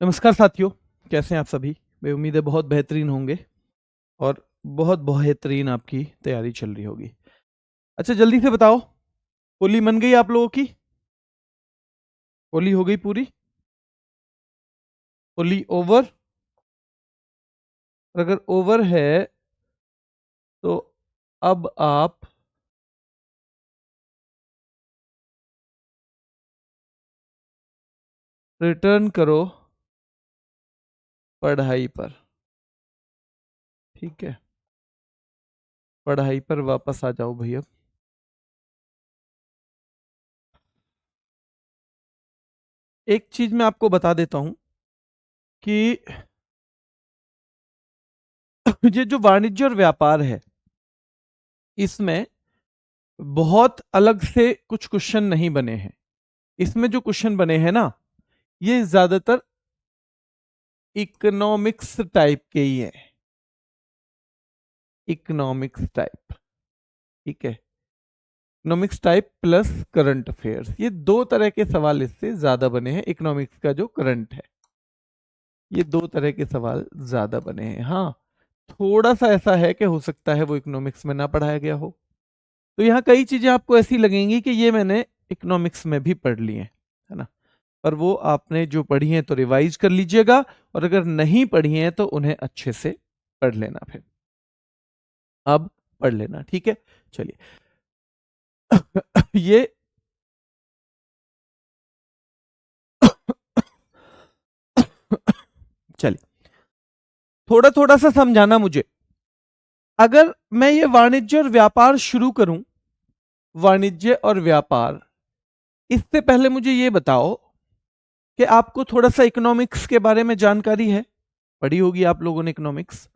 नमस्कार साथियों, कैसे हैं आप सभी? मैं उम्मीद है बहुत बेहतरीन होंगे और बहुत बेहतरीन आपकी तैयारी चल रही होगी। अच्छा जल्दी से बताओ, होली मन गई आप लोगों की? होली हो गई पूरी? होली ओवर? और अगर ओवर है तो अब आप रिटर्न करो पढ़ाई पर। ठीक है, पढ़ाई पर वापस आ जाओ भैया। एक चीज मैं आपको बता देता हूं कि ये जो वाणिज्य और व्यापार है, इसमें बहुत अलग से कुछ क्वेश्चन नहीं बने हैं। इसमें जो क्वेश्चन बने हैं ना, ये ज्यादातर इकोनॉमिक्स टाइप के ही है। इकोनॉमिक्स टाइप, ठीक है। Economics type plus current affairs, ये दो तरह के सवाल इससे ज्यादा बने हैं। इकोनॉमिक्स का जो करंट है, ये दो तरह के सवाल ज्यादा बने हैं। हाँ, थोड़ा सा ऐसा है कि हो सकता है वो इकोनॉमिक्स में ना पढ़ाया गया हो, तो यहाँ कई चीजें आपको ऐसी लगेंगी कि ये मैंने इकोनॉमिक्स में भी पढ़ ली है ना। पर वो आपने जो पढ़ी हैं तो रिवाइज कर लीजिएगा, और अगर नहीं पढ़ी हैं तो उन्हें अच्छे से पढ़ लेना। फिर अब पढ़ लेना, ठीक है। चलिए ये चलिए थोड़ा थोड़ा सा समझाना मुझे। अगर मैं ये वाणिज्य और व्यापार शुरू करूं, वाणिज्य और व्यापार, इससे पहले मुझे ये बताओ कि आपको थोड़ा सा इकोनॉमिक्स के बारे में जानकारी है? पढ़ी होगी आप लोगों ने इकोनॉमिक्स।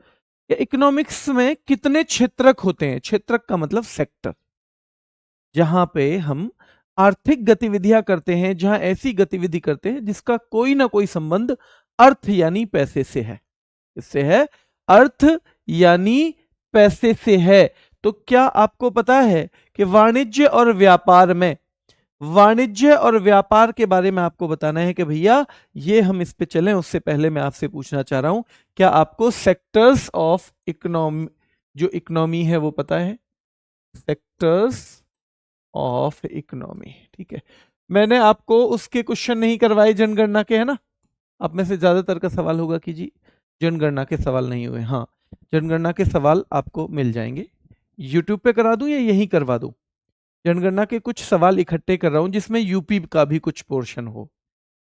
इकोनॉमिक्स में कितने क्षेत्रक होते हैं? क्षेत्रक का मतलब सेक्टर, जहां पे हम आर्थिक गतिविधियां करते हैं, जहां ऐसी गतिविधि करते हैं जिसका कोई ना कोई संबंध अर्थ यानी पैसे से है। इससे है, अर्थ यानी पैसे से है। तो क्या आपको पता है कि वाणिज्य और व्यापार में, वाणिज्य और व्यापार के बारे में आपको बताना है कि भैया ये हम इस पे चलें, उससे पहले मैं आपसे पूछना चाह रहा हूं, क्या आपको सेक्टर्स ऑफ इकोनॉमी, जो इकोनॉमी है वो पता है? सेक्टर्स ऑफ इकोनॉमी, ठीक है। मैंने आपको उसके क्वेश्चन नहीं करवाए जनगणना के, है ना। आप में से ज्यादातर का सवाल होगा कि जी जनगणना के सवाल नहीं हुए। हाँ, जनगणना के सवाल आपको मिल जाएंगे। यूट्यूब पे करा दूं या यहीं करवा दूं? जनगणना के कुछ सवाल इकट्ठे कर रहा हूं जिसमें यूपी का भी कुछ पोर्शन हो,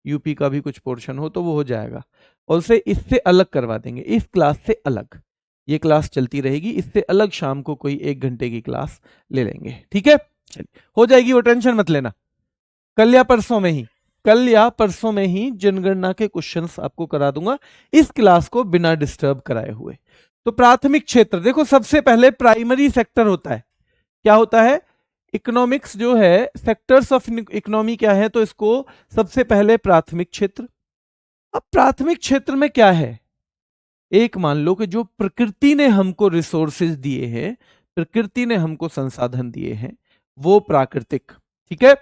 यूपी का भी कुछ पोर्शन हो तो वो हो जाएगा। और उसे इससे अलग करवा देंगे, इस क्लास से अलग। ये क्लास चलती रहेगी, इससे अलग शाम को कोई 1 घंटे की क्लास ले लेंगे, ठीक है। चलिए हो जाएगी, वो टेंशन मत लेना। कल या परसों में ही, कल या परसों में ही जनगणना के क्वेश्चंस आपको करा दूंगा, इस क्लास को बिना डिस्टर्ब कराए हुए। तो प्राथमिक क्षेत्र देखो, सबसे पहले प्राइमरी सेक्टर होता है। क्या होता है? इकोनॉमिक्स जो है, सेक्टर्स ऑफ इकोनॉमी क्या है, तो इसको सबसे पहले प्राथमिक क्षेत्र। अब प्राथमिक क्षेत्र में क्या है? एक मान लो कि जो प्रकृति ने हमको रिसोर्सेज दिए हैं, प्रकृति ने हमको संसाधन दिए हैं, वो प्राकृतिक, ठीक है,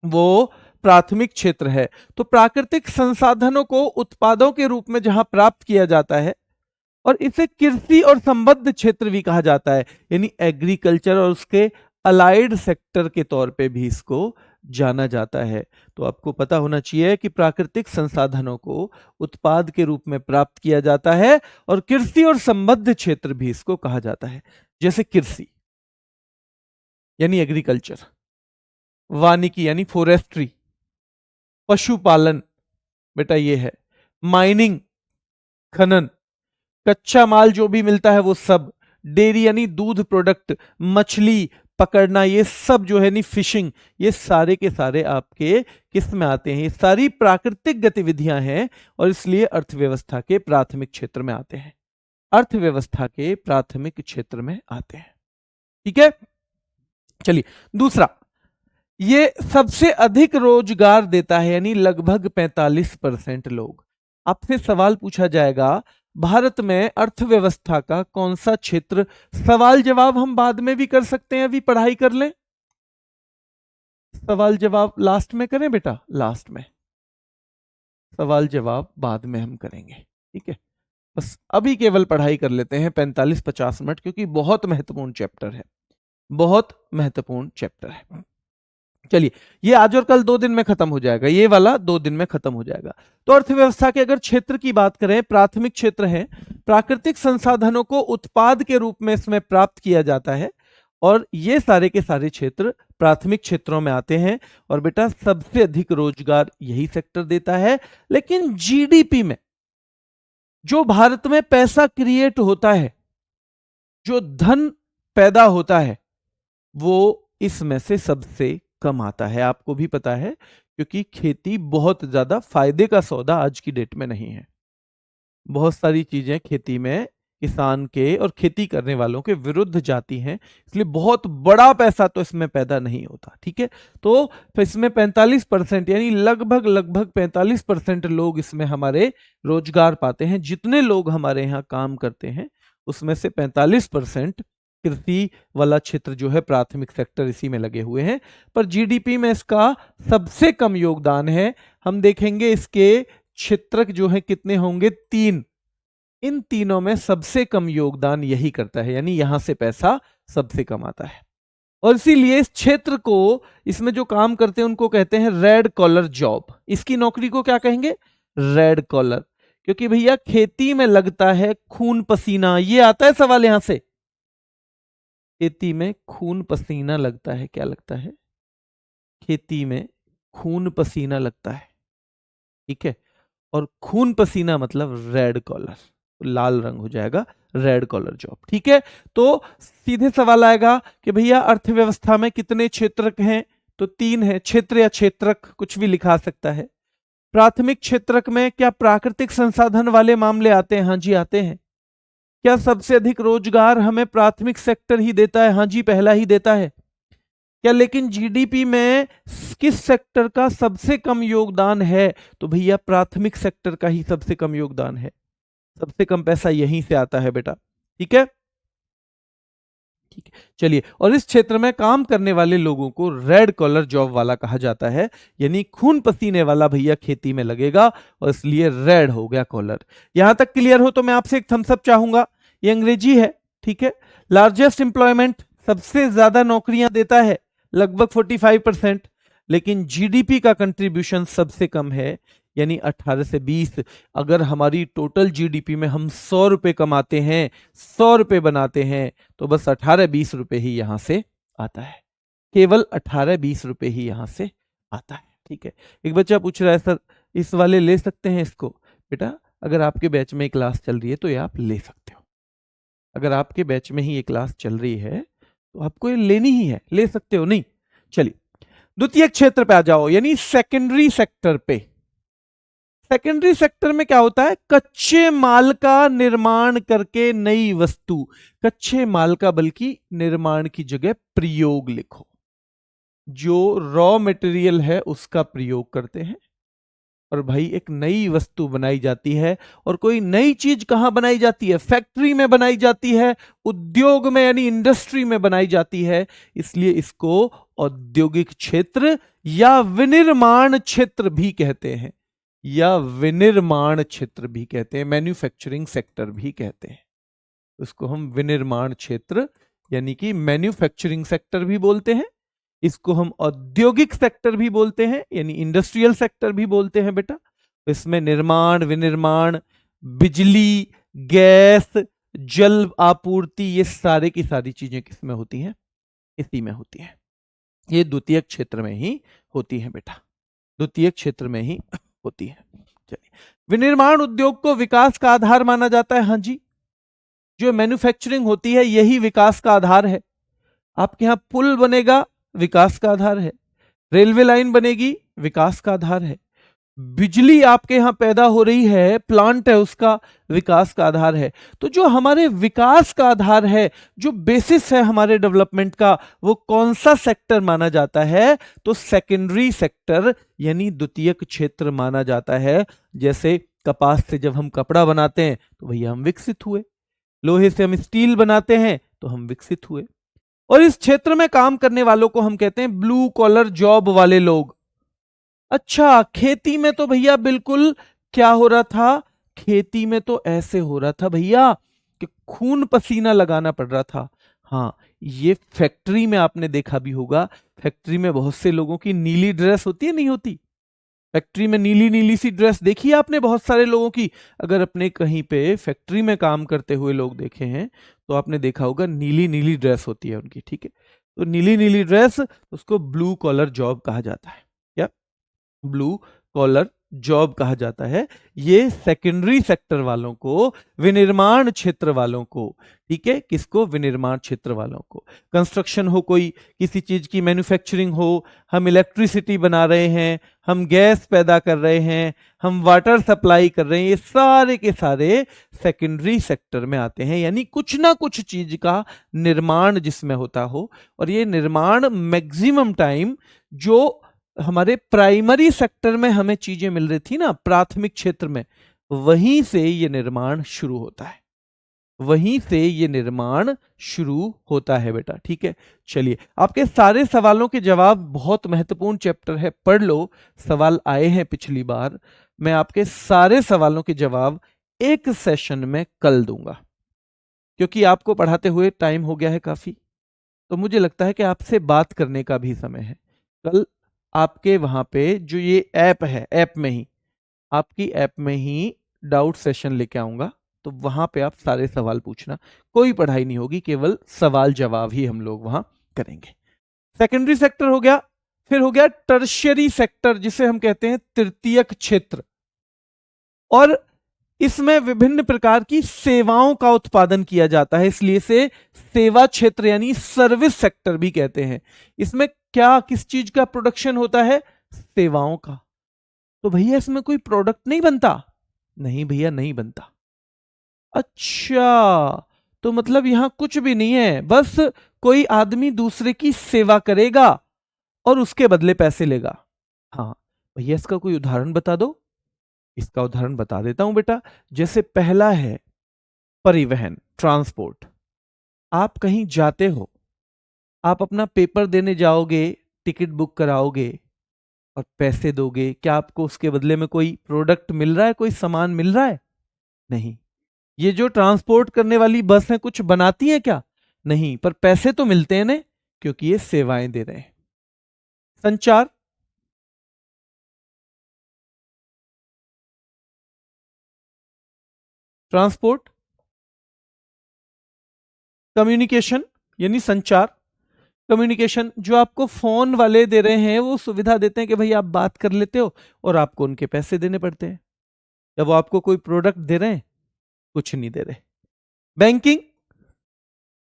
वो प्राथमिक क्षेत्र है। तो प्राकृतिक संसाधनों को उत्पादों के रूप में जहां प्राप्त किया जाता है, और इसे कृषि और संबद्ध क्षेत्र भी कहा जाता है, यानी एग्रीकल्चर और उसके अलाइड सेक्टर के तौर पे भी इसको जाना जाता है। तो आपको पता होना चाहिए कि प्राकृतिक संसाधनों को उत्पाद के रूप में प्राप्त किया जाता है, और कृषि और संबद्ध क्षेत्र भी इसको कहा जाता है। जैसे कृषि यानी एग्रीकल्चर, वानिकी यानी फॉरेस्ट्री, पशुपालन, बेटा ये है, माइनिंग, खनन, कच्चा माल जो भी मिलता है वो सब, डेयरी यानी दूध प्रोडक्ट, मछली पकड़ना, ये सब जो है नी फिशिंग, ये सारे के सारे आपके किस में आते हैं? ये सारी प्राकृतिक गतिविधियां हैं, और इसलिए अर्थव्यवस्था के प्राथमिक क्षेत्र में आते हैं। अर्थव्यवस्था के प्राथमिक क्षेत्र में आते हैं, ठीक है। चलिए दूसरा, ये सबसे अधिक रोजगार देता है, यानी लगभग 45% लोग। आपसे सवाल पूछा जाएगा, भारत में अर्थव्यवस्था का कौन सा क्षेत्र, सवाल जवाब हम बाद में भी कर सकते हैं, अभी पढ़ाई कर लें। सवाल जवाब लास्ट में करें बेटा, लास्ट में। सवाल जवाब बाद में हम करेंगे, ठीक है। बस अभी केवल पढ़ाई कर लेते हैं 45-50 मिनट, क्योंकि बहुत महत्वपूर्ण चैप्टर है, बहुत महत्वपूर्ण चैप्टर है। चलिए, ये आज और कल 2 दिन में खत्म हो जाएगा, ये वाला 2 दिन में खत्म हो जाएगा। तो अर्थव्यवस्था के अगर क्षेत्र की बात करें, प्राथमिक क्षेत्र है, प्राकृतिक संसाधनों को उत्पाद के रूप में इसमें प्राप्त किया जाता है, और ये सारे के सारे क्षेत्र प्राथमिक क्षेत्रों में आते हैं। और बेटा सबसे अधिक रोजगार यही सेक्टर देता है। लेकिन जीडीपी में जो भारत में पैसा क्रिएट होता है, जो धन पैदा होता है, वो इसमें से सबसे कम आता है। आपको भी पता है, क्योंकि खेती बहुत ज्यादा फायदे का सौदा आज की डेट में नहीं है। बहुत सारी चीजें खेती में किसान के और खेती करने वालों के विरुद्ध जाती हैं, इसलिए बहुत बड़ा पैसा तो इसमें पैदा नहीं होता, ठीक है। तो इसमें 45% यानी लगभग 45% लोग इसमें हमारे रोजगार पाते हैं। जितने लोग हमारे यहाँ काम करते हैं, उसमें से 45% कृषि वाला क्षेत्र जो है, प्राथमिक सेक्टर, इसी में लगे हुए हैं। पर जीडीपी में इसका सबसे कम योगदान है। हम देखेंगे इसके क्षेत्रक जो है कितने होंगे, 3। इन तीनों में सबसे कम योगदान यही करता है, यानी यहां से पैसा सबसे कम आता है। और इसीलिए इस क्षेत्र को, इसमें जो काम करते हैं उनको कहते हैं रेड कॉलर जॉब। इसकी नौकरी को क्या कहेंगे, रेड कॉलर। क्योंकि भैया खेती में लगता है खून पसीना, ये आता है सवाल यहां से। खेती में खून पसीना लगता है, क्या लगता है, खेती में खून पसीना लगता है, ठीक है। और खून पसीना मतलब रेड कॉलर, लाल रंग हो जाएगा, रेड कॉलर जॉब, ठीक है। तो सीधे सवाल आएगा कि भैया अर्थव्यवस्था में कितने क्षेत्रक हैं, तो 3 है। क्षेत्र या क्षेत्रक कुछ भी लिखा सकता है। प्राथमिक क्षेत्रक में क्या प्राकृतिक संसाधन वाले मामले आते हैं, हाँ जी आते हैं। क्या सबसे अधिक रोजगार हमें प्राथमिक सेक्टर ही देता है, हाँ जी पहला ही देता है। क्या लेकिन जीडीपी में किस सेक्टर का सबसे कम योगदान है, तो भैया प्राथमिक सेक्टर का ही सबसे कम योगदान है। सबसे कम पैसा यहीं से आता है बेटा, ठीक है, ठीक है। चलिए, और इस क्षेत्र में काम करने वाले लोगों को रेड कॉलर जॉब वाला कहा जाता है, यानी खून पसीने वाला भैया खेती में लगेगा, और इसलिए रेड हो गया कॉलर। यहां तक क्लियर हो तो मैं आपसे एक थम्स अप चाहूंगा। ये अंग्रेजी है, ठीक है। लार्जेस्ट एम्प्लॉयमेंट, सबसे ज्यादा नौकरियां देता है, लगभग 45%। लेकिन जीडीपी का कंट्रीब्यूशन सबसे कम है, यानी 18 से 20। अगर हमारी टोटल जीडीपी में हम 100 रुपए कमाते हैं, 100 रुपए बनाते हैं, तो बस 18-20 रुपए ही यहां से आता है, केवल 18-20 रुपए ही यहां से आता है, ठीक है। एक बच्चा पूछ रहा है सर इस वाले ले सकते हैं इसको, बेटा अगर आपके बैच में क्लास चल रही है तो ये आप ले सकते हो। अगर आपके बैच में ही ये क्लास चल रही है तो आपको ये लेनी ही है, ले सकते हो, नहीं। चलिए, द्वितीय क्षेत्र पे आ जाओ, यानी सेकेंडरी सेक्टर पे। सेकेंडरी सेक्टर में क्या होता है, कच्चे माल का निर्माण करके नई वस्तु, कच्चे माल का बल्कि निर्माण की जगह प्रयोग लिखो, जो रॉ मटेरियल है उसका प्रयोग करते हैं, और भाई एक नई वस्तु बनाई जाती है। और कोई नई चीज कहां बनाई जाती है, फैक्ट्री में बनाई जाती है, उद्योग में यानी इंडस्ट्री में बनाई जाती है, इसलिए इसको औद्योगिक क्षेत्र या विनिर्माण क्षेत्र भी कहते हैं, या विनिर्माण क्षेत्र भी कहते हैं, मैन्युफैक्चरिंग सेक्टर भी कहते हैं। उसको हम विनिर्माण क्षेत्र यानी कि मैन्युफैक्चरिंग सेक्टर भी बोलते हैं, इसको हम औद्योगिक सेक्टर भी बोलते हैं, यानी इंडस्ट्रियल सेक्टर भी बोलते हैं बेटा। इसमें निर्माण, विनिर्माण, बिजली, गैस, जल आपूर्ति, ये सारे की सारी चीजें किसमें होती हैं, इसी में होती हैं। ये द्वितीय क्षेत्र में ही होती है बेटा, द्वितीय क्षेत्र में ही होती है। चलिए, विनिर्माण उद्योग को विकास का आधार माना जाता है, हाँ जी। जो मैन्युफैक्चरिंग होती है यही विकास का आधार है। आपके यहां पुल बनेगा, विकास का आधार है। रेलवे लाइन बनेगी, विकास का आधार है। बिजली आपके यहां पैदा हो रही है, प्लांट है, उसका विकास का आधार है। तो जो हमारे विकास का आधार है, जो बेसिस है हमारे डेवलपमेंट का, वो कौन सा सेक्टर माना जाता है, तो सेकेंडरी सेक्टर यानी द्वितीयक क्षेत्र माना जाता है। जैसे कपास से जब हम कपड़ा बनाते हैं तो भैया हम विकसित हुए, लोहे से हम स्टील बनाते हैं तो हम विकसित हुए। और इस क्षेत्र में काम करने वालों को हम कहते हैं ब्लू कॉलर जॉब वाले लोग। अच्छा, खेती में तो भैया बिल्कुल क्या हो रहा था, खेती में तो ऐसे हो रहा था भैया कि खून पसीना लगाना पड़ रहा था। हाँ, ये फैक्ट्री में आपने देखा भी होगा, फैक्ट्री में बहुत से लोगों की नीली ड्रेस होती है, नहीं होती? फैक्ट्री में नीली नीली सी ड्रेस देखी है आपने बहुत सारे लोगों की? अगर अपने कहीं पे फैक्ट्री में काम करते हुए लोग देखे हैं तो आपने देखा होगा नीली नीली ड्रेस होती है उनकी, ठीक है? तो नीली नीली ड्रेस, उसको ब्लू कॉलर जॉब कहा जाता है। क्या? ब्लू कॉलर जॉब कहा जाता है। ये सेकेंडरी सेक्टर वालों को, विनिर्माण क्षेत्र वालों को, ठीक है? किसको? विनिर्माण क्षेत्र वालों को। कंस्ट्रक्शन हो, कोई किसी चीज की मैन्युफैक्चरिंग हो, हम इलेक्ट्रिसिटी बना रहे हैं, हम गैस पैदा कर रहे हैं, हम वाटर सप्लाई कर रहे हैं, ये सारे के सारे सेकेंडरी सेक्टर में आते हैं। यानी कुछ ना कुछ चीज का निर्माण जिसमें होता हो, और ये निर्माण मैक्सिमम टाइम जो हमारे प्राइमरी सेक्टर में हमें चीजें मिल रही थी ना, प्राथमिक क्षेत्र में, वहीं से ये निर्माण शुरू होता है, वहीं से ये निर्माण शुरू होता है बेटा, ठीक है? चलिए, आपके सारे सवालों के जवाब, बहुत महत्वपूर्ण चैप्टर है, पढ़ लो। सवाल आए हैं पिछली बार, मैं आपके सारे सवालों के जवाब एक सेशन में कल दूंगा, क्योंकि आपको पढ़ाते हुए टाइम हो गया है काफी, तो मुझे लगता है कि आपसे बात करने का भी समय है। कल आपके वहां पे जो ये ऐप है, ऐप में ही, आपकी ऐप में ही डाउट सेशन लेके आऊंगा, तो वहां पे आप सारे सवाल पूछना, कोई पढ़ाई नहीं होगी, केवल सवाल जवाब ही हम लोग वहां करेंगे। सेकेंडरी सेक्टर हो गया, फिर हो गया टर्शियरी सेक्टर, जिसे हम कहते हैं तृतीयक क्षेत्र, और इसमें विभिन्न प्रकार की सेवाओं का उत्पादन किया जाता है, इसलिए से सेवा क्षेत्र यानी सर्विस सेक्टर भी कहते हैं। इसमें क्या, किस चीज का प्रोडक्शन होता है? सेवाओं का। तो भैया इसमें कोई प्रोडक्ट नहीं बनता? नहीं भैया, नहीं बनता। अच्छा, तो मतलब यहां कुछ भी नहीं है, बस कोई आदमी दूसरे की सेवा करेगा और उसके बदले पैसे लेगा। हाँ भैया, इसका कोई उदाहरण बता दो। इसका उदाहरण बता देता हूं बेटा। जैसे पहला है परिवहन, ट्रांसपोर्ट। आप कहीं जाते हो, आप अपना पेपर देने जाओगे, टिकट बुक कराओगे और पैसे दोगे, क्या आपको उसके बदले में कोई प्रोडक्ट मिल रहा है, कोई सामान मिल रहा है? नहीं। ये जो ट्रांसपोर्ट करने वाली बस है, कुछ बनाती है क्या? नहीं, पर पैसे तो मिलते हैं ना, क्योंकि ये सेवाएं दे रहे हैं। संचार, ट्रांसपोर्ट, कम्युनिकेशन यानी संचार। कम्युनिकेशन, जो आपको फोन वाले दे रहे हैं, वो सुविधा देते हैं कि भाई आप बात कर लेते हो और आपको उनके पैसे देने पड़ते हैं। या वो आपको कोई प्रोडक्ट दे रहे हैं? कुछ नहीं दे रहे। बैंकिंग,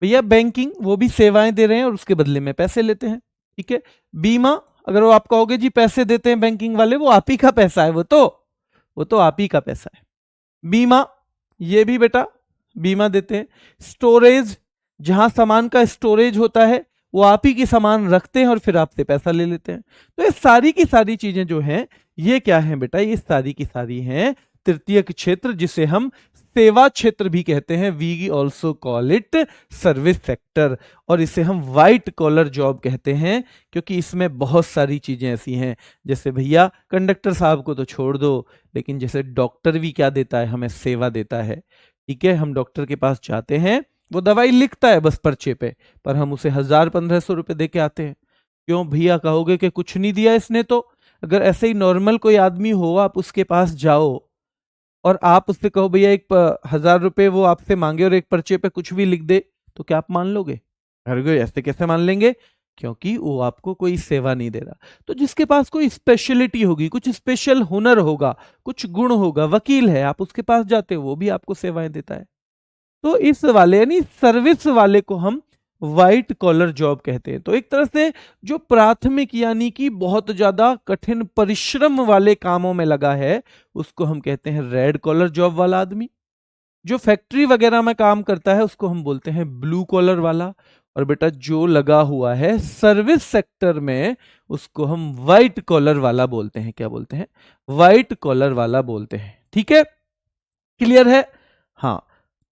भैया बैंकिंग, वो भी सेवाएं दे रहे हैं और उसके बदले में पैसे लेते हैं, ठीक है? बीमा, अगर वो आप कहोगे जी पैसे देते हैं बैंकिंग वाले, वो आप ही का पैसा है, वो तो आप ही का पैसा है। बीमा, ये भी बेटा बीमा देते हैं। स्टोरेज, जहां सामान का स्टोरेज होता है, वो आप ही की सामान रखते हैं और फिर आपसे पैसा ले लेते हैं। तो ये सारी की सारी चीजें जो हैं, ये क्या है बेटा? ये सारी की सारी हैं तृतीयक क्षेत्र, जिसे हम सेवा क्षेत्र भी कहते हैं। We also call it service sector. और इसे हम व्हाइट कॉलर जॉब कहते हैं, क्योंकि इसमें बहुत सारी चीजें ऐसी हैं। जैसे भैया कंडक्टर साहब को तो छोड़ दो, लेकिन जैसे डॉक्टर भी क्या देता है? हमें सेवा देता है, ठीक है? हम डॉक्टर के पास जाते हैं, वो दवाई लिखता है बस पर्चे पे, पर हम उसे 1000-1500 रुपए दे के आते हैं। क्यों भैया कहोगे कि कुछ नहीं दिया इसने? तो अगर ऐसे ही नॉर्मल कोई आदमी हो, आप उसके पास जाओ और आप उससे कहो भैया 1000 रुपए वो आपसे मांगे और एक पर्चे पे कुछ भी लिख दे, तो क्या आप मान लोगे? अरे ऐसे कैसे मान लेंगे? क्योंकि वो आपको कोई सेवा नहीं दे रहा। तो जिसके पास कोई स्पेशलिटी होगी, कुछ स्पेशल हुनर होगा, कुछ गुण होगा, वकील है, आप उसके पास जाते हो, वो भी आपको सेवाएं देता है। तो इस वाले यानी सर्विस वाले को हम व्हाइट कॉलर जॉब कहते हैं। तो एक तरह से जो प्राथमिक यानी कि बहुत ज्यादा कठिन परिश्रम वाले कामों में लगा है, उसको हम कहते हैं रेड कॉलर जॉब वाला आदमी। जो फैक्ट्री वगैरह में काम करता है, उसको हम बोलते हैं ब्लू कॉलर वाला। और बेटा जो लगा हुआ है सर्विस सेक्टर में, उसको हम व्हाइट कॉलर वाला बोलते हैं। क्या बोलते हैं? व्हाइट कॉलर वाला बोलते हैं, ठीक है? क्लियर है? हाँ,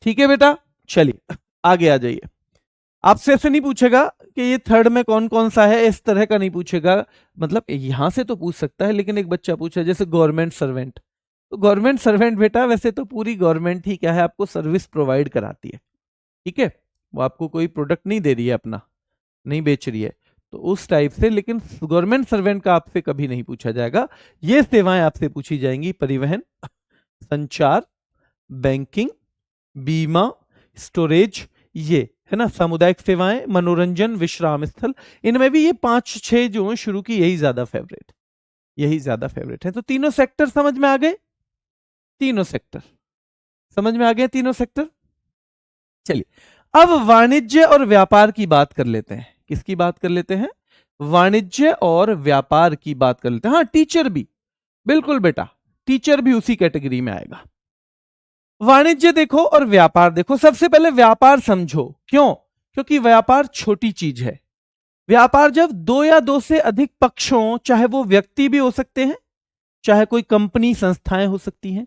ठीक है बेटा। चलिए आगे आ जाइए। आपसे ऐसे नहीं पूछेगा कि ये थर्ड में कौन कौन सा है, इस तरह का नहीं पूछेगा। मतलब यहां से तो पूछ सकता है, लेकिन एक बच्चा पूछा जैसे गवर्नमेंट सर्वेंट, तो गवर्नमेंट सर्वेंट बेटा वैसे तो पूरी गवर्नमेंट ही क्या है, आपको सर्विस प्रोवाइड कराती है, ठीक है, वो आपको कोई प्रोडक्ट नहीं दे रही है, अपना नहीं बेच रही है, तो उस टाइप से। लेकिन गवर्नमेंट सर्वेंट का आपसे कभी नहीं पूछा जाएगा। ये सेवाएं आपसे पूछी जाएंगी, परिवहन, संचार, बैंकिंग, बीमा, स्टोरेज, ये है ना, सामुदायिक सेवाएं, मनोरंजन, विश्राम स्थल। इनमें भी ये 5-6 जो हैं शुरू की, यही ज्यादा फेवरेट, यही ज्यादा फेवरेट है। तो तीनों सेक्टर समझ में आ गए, तीनों सेक्टर समझ में आ गए, तीनों सेक्टर। चलिए अब वाणिज्य और व्यापार की बात कर लेते हैं। किसकी बात कर लेते हैं? वाणिज्य और व्यापार की बात कर लेते हैं। हाँ, टीचर भी, बिल्कुल बेटा, टीचर भी उसी कैटेगरी में आएगा। वाणिज्य देखो और व्यापार देखो। सबसे पहले व्यापार समझो, क्यों? क्योंकि व्यापार छोटी चीज है। व्यापार जब दो या दो से अधिक पक्षों, चाहे वो व्यक्ति भी हो सकते हैं, चाहे कोई कंपनी संस्थाएं हो सकती हैं,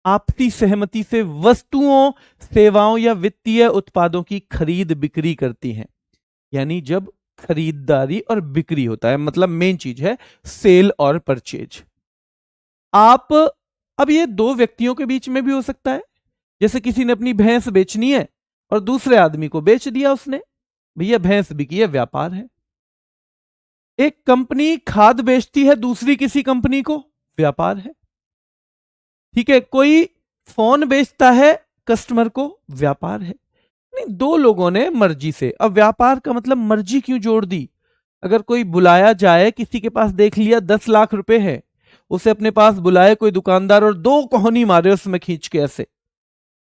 आपसी सहमति से वस्तुओं, सेवाओं या वित्तीय उत्पादों की खरीद बिक्री करती हैं। यानी जब खरीदारी और बिक्री होता है, मतलब मेन चीज है सेल और परचेज। आप, अब ये दो व्यक्तियों के बीच में भी हो सकता है, जैसे किसी ने अपनी भैंस बेचनी है और दूसरे आदमी को बेच दिया उसने, भैया भैंस बिकी है, व्यापार है। एक कंपनी खाद बेचती है दूसरी किसी कंपनी को, व्यापार है। ठीक है, कोई फोन बेचता है कस्टमर को, व्यापार है। नहीं, दो लोगों ने मर्जी से, अब व्यापार का मतलब मर्जी क्यों जोड़ दी? अगर कोई बुलाया जाए, किसी के पास देख लिया 10 लाख रुपए है, उसे अपने पास बुलाए कोई दुकानदार और दो कोहनी मारे उसमें खींच के ऐसे,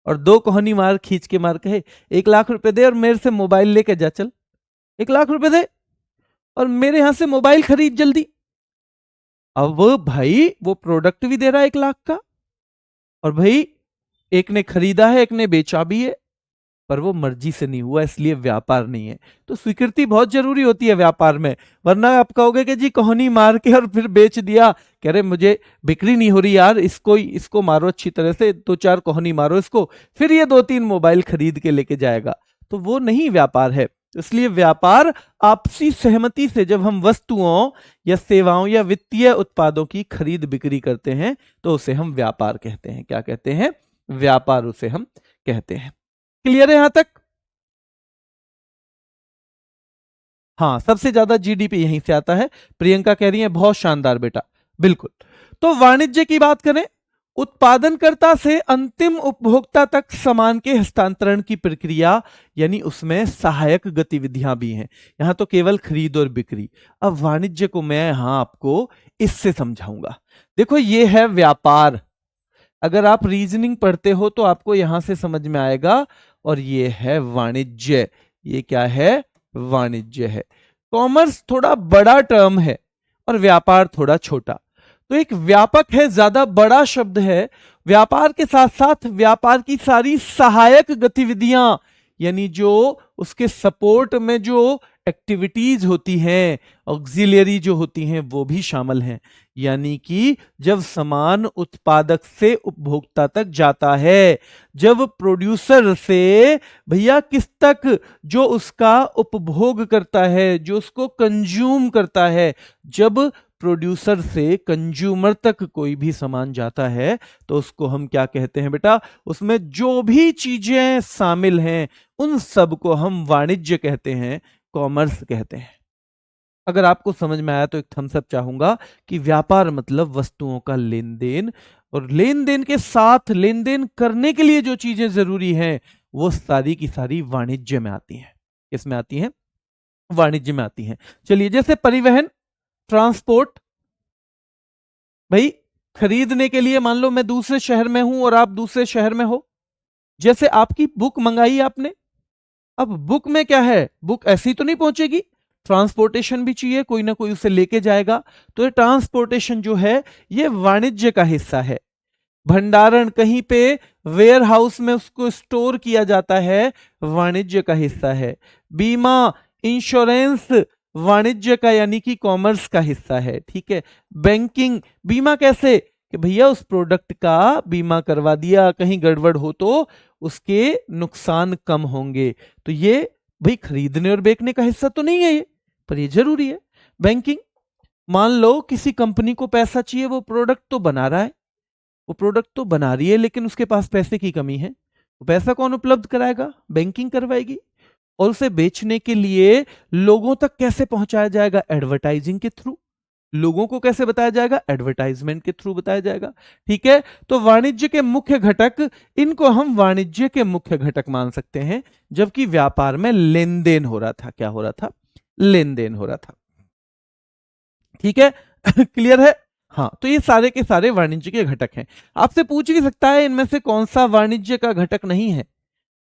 और दो कोहनी मार खींच के मार कहे 1 लाख रुपए दे और मेरे से मोबाइल लेके जा, चल 1 लाख रुपए दे और मेरे यहां से मोबाइल खरीद जल्दी। अब भाई वो प्रोडक्ट भी दे रहा है 1 लाख का, और भाई एक ने खरीदा है एक ने बेचा भी है, पर वो मर्जी से नहीं हुआ, इसलिए व्यापार नहीं है। तो स्वीकृति बहुत जरूरी होती है व्यापार में, वरना आप कहोगे कि जी कोहनी मार के और फिर बेच दिया, कह रहे मुझे बिक्री नहीं हो रही यार, इसको मारो अच्छी तरह से, 2-4 कोहनी मारो इसको, फिर ये 2-3 मोबाइल खरीद के लेके जाएगा, तो वो नहीं व्यापार है। इसलिए व्यापार आपसी सहमति से जब हम वस्तुओं या सेवाओं या वित्तीय उत्पादों की खरीद बिक्री करते हैं तो उसे हम व्यापार कहते हैं। क्या कहते हैं? व्यापार उसे हम कहते हैं। क्लियर है यहां तक? हाँ, सबसे ज्यादा जीडीपी यहीं से आता है। प्रियंका कह रही है बहुत शानदार बेटा, बिल्कुल। तो वाणिज्य की बात करें, उत्पादनकर्ता से अंतिम उपभोक्ता तक सामान के हस्तांतरण की प्रक्रिया, यानी उसमें सहायक गतिविधियां भी हैं। यहां तो केवल खरीद और बिक्री। अब वाणिज्य को मैं यहां आपको इससे समझाऊंगा। देखो ये है व्यापार, अगर आप रीजनिंग पढ़ते हो तो आपको यहां से समझ में आएगा, और ये है वाणिज्य। ये क्या है? वाणिज्य है। कॉमर्स थोड़ा बड़ा टर्म है और व्यापार थोड़ा छोटा, तो एक व्यापक है, ज्यादा बड़ा शब्द है। व्यापार के साथ साथ व्यापार की सारी सहायक गतिविधियां, यानी जो उसके सपोर्ट में जो एक्टिविटीज होती हैं, ऑक्सिलियरी जो होती हैं, वो भी शामिल हैं। यानी कि जब सामान उत्पादक से उपभोक्ता तक जाता है, जब प्रोड्यूसर से भैया किस तक, जो उसका उपभोग करता है, जो उसको कंज्यूम करता है, जब प्रोड्यूसर से कंज्यूमर तक कोई भी सामान जाता है तो उसको हम क्या कहते हैं बेटा? उसमें जो भी चीजें शामिल हैं उन सब को हम वाणिज्य कहते हैं, कॉमर्स कहते हैं। अगर आपको समझ में आया तो एक थम्स अप चाहूंगा कि व्यापार मतलब वस्तुओं का लेन देन, और लेन देन के साथ लेन देन करने के लिए जो चीजें जरूरी हैं वो सारी की सारी वाणिज्य में आती हैं। किसमें आती हैं? वाणिज्य में आती हैं। चलिए, जैसे परिवहन, ट्रांसपोर्ट, भाई खरीदने के लिए मान लो मैं दूसरे शहर में हूं और आप दूसरे शहर में हो, जैसे आपकी बुक मंगाई आपने, अब बुक में क्या है? बुक ऐसी तो नहीं पहुंचेगी, ट्रांसपोर्टेशन भी चाहिए, कोई ना कोई उसे लेके जाएगा। तो ये ट्रांसपोर्टेशन जो है ये वाणिज्य का हिस्सा है। भंडारण, कहीं पे वेयर हाउस में उसको स्टोर किया जाता है, वाणिज्य का हिस्सा है। बीमा, इंश्योरेंस वाणिज्य का यानी कि कॉमर्स का हिस्सा है। ठीक है। बैंकिंग, बीमा कैसे? कि भैया उस प्रोडक्ट का बीमा करवा दिया, कहीं गड़बड़ हो तो उसके नुकसान कम होंगे, तो ये भाई खरीदने और बेचने का हिस्सा तो नहीं है ये, पर ये जरूरी है। बैंकिंग, मान लो किसी कंपनी को पैसा चाहिए, वो प्रोडक्ट तो बना रहा है, वो प्रोडक्ट तो बना रही है, लेकिन उसके पास पैसे की कमी है, तो पैसा कौन उपलब्ध कराएगा? बैंकिंग करवाएगी। और उसे बेचने के लिए लोगों तक कैसे पहुंचाया जाएगा? एडवर्टाइजिंग के थ्रू। लोगों को कैसे बताया जाएगा? एडवर्टाइजमेंट के थ्रू बताया जाएगा। ठीक है, तो वाणिज्य के मुख्य घटक, इनको हम वाणिज्य के मुख्य घटक मान सकते हैं, जबकि व्यापार में लेन देन हो रहा था। क्या हो रहा था? लेन देन हो रहा था। ठीक है, क्लियर है? हाँ, तो ये सारे के सारे वाणिज्य के घटक हैं। आपसे पूछ भी सकता है इनमें से कौन सा वाणिज्य का घटक नहीं है।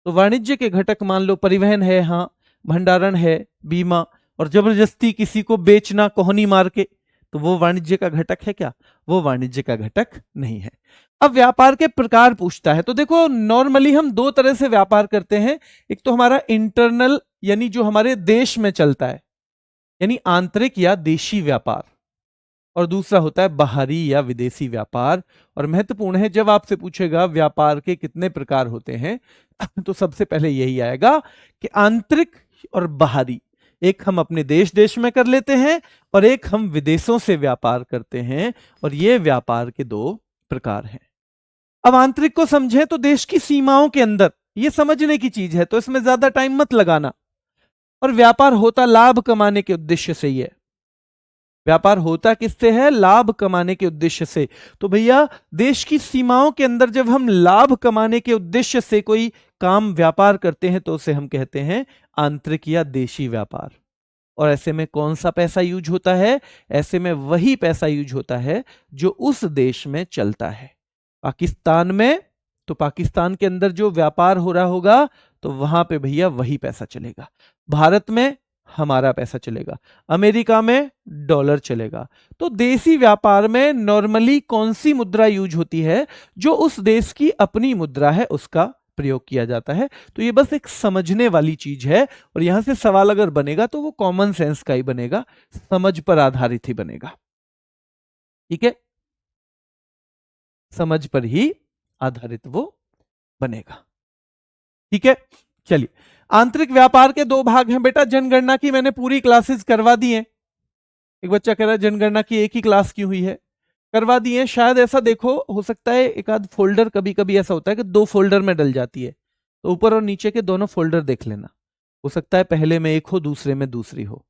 तो वाणिज्य के घटक मान लो परिवहन है, हाँ, भंडारण है, बीमा, और जबरदस्ती किसी को बेचना कोहनी मार के, तो वो वाणिज्य का घटक है क्या? वो वाणिज्य का घटक नहीं है। अब व्यापार के प्रकार पूछता है, तो देखो नॉर्मली हम दो तरह से व्यापार करते हैं। एक तो हमारा इंटरनल, यानी जो हमारे देश में चलता है, यानी आंतरिक या देशी व्यापार, और दूसरा होता है बाहरी या विदेशी व्यापार। और महत्वपूर्ण है, जब आपसे पूछेगा व्यापार के कितने प्रकार होते हैं, तो सबसे पहले यही आएगा कि आंतरिक और बाहरी। एक हम अपने देश में कर लेते हैं, और एक हम विदेशों से व्यापार करते हैं, और ये व्यापार के दो प्रकार हैं। अब आंतरिक को समझें तो देश की सीमाओं के अंदर, ये समझने की चीज है, तो इसमें ज्यादा टाइम मत लगाना। और व्यापार होता लाभ कमाने के उद्देश्य से ही है। व्यापार होता किससे है? लाभ कमाने के उद्देश्य से। तो भैया देश की सीमाओं के अंदर जब हम लाभ कमाने के उद्देश्य से कोई काम व्यापार करते हैं, तो उसे हम कहते हैं आंतरिक या देशी व्यापार। और ऐसे में कौन सा पैसा यूज होता है? ऐसे में वही पैसा यूज होता है जो उस देश में चलता है। पाकिस्तान में, तो पाकिस्तान के अंदर जो व्यापार हो रहा होगा, तो वहां पे भैया वही पैसा चलेगा। भारत में हमारा पैसा चलेगा, अमेरिका में डॉलर चलेगा। तो देशी व्यापार में नॉर्मली कौन सी मुद्रा यूज होती है? जो उस देश की अपनी मुद्रा है, उसका प्रयोग किया जाता है। तो ये बस एक समझने वाली चीज है, और यहां से सवाल अगर बनेगा तो वो कॉमन सेंस का ही बनेगा, समझ पर आधारित ही बनेगा। ठीक है, समझ पर ही आधारित वो बनेगा। ठीक है, चलिए। आंतरिक व्यापार के दो भाग हैं बेटा। जनगणना की मैंने पूरी क्लासेस करवा दी हैं। एक बच्चा कह रहा है जनगणना की एक ही क्लास की हुई है। करवा दी है, शायद ऐसा देखो, हो सकता है एक आध फोल्डर, कभी कभी ऐसा होता है कि दो फोल्डर में डल जाती है, तो ऊपर और नीचे के दोनों फोल्डर देख लेना। हो सकता है पहले में एक हो, दूसरे में दूसरी हो।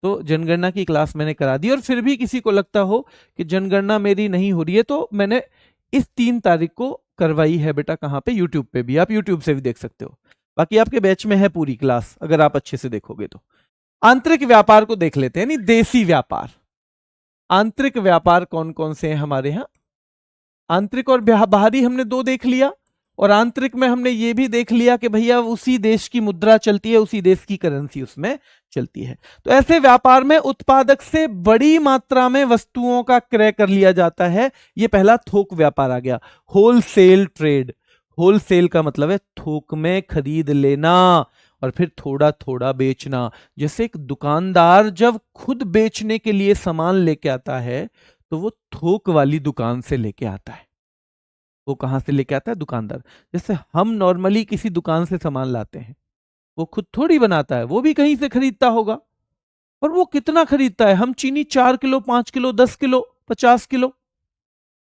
तो जनगणना की क्लास मैंने करा दी। और फिर भी किसी को लगता हो कि जनगणना मेरी नहीं हो रही है, तो मैंने इस 3 तारीख को करवाई है बेटा। कहाँ पे? यूट्यूब पे भी, आप यूट्यूब से भी देख सकते हो। बाकी आपके बैच में है पूरी क्लास, अगर आप अच्छे से देखोगे तो। आंतरिक व्यापार को देख लेते हैं, नहीं देशी व्यापार। आंतरिक व्यापार कौन कौन से हैं हमारे यहां? आंतरिक और बाहरी हमने दो देख लिया। और आंतरिक में हमने ये भी देख लिया कि भैया उसी देश की मुद्रा चलती है, उसी देश की करेंसी उसमें चलती है। तो ऐसे व्यापार में उत्पादक से बड़ी मात्रा में वस्तुओं का क्रय कर लिया जाता है। ये पहला थोक व्यापार आ गया, होलसेल ट्रेड। होलसेल का मतलब है थोक में खरीद लेना और फिर थोड़ा थोड़ा बेचना। जैसे एक दुकानदार जब खुद बेचने के लिए सामान लेके आता है, तो वो थोक वाली दुकान से लेके आता है। वो कहां से लेके आता है? दुकानदार। जैसे हम नॉर्मली किसी दुकान से सामान लाते हैं, वो खुद थोड़ी बनाता है, वो भी कहीं से खरीदता होगा। और वो कितना खरीदता है? हम चीनी 4 किलो, 5 किलो, 10 किलो, 50 किलो,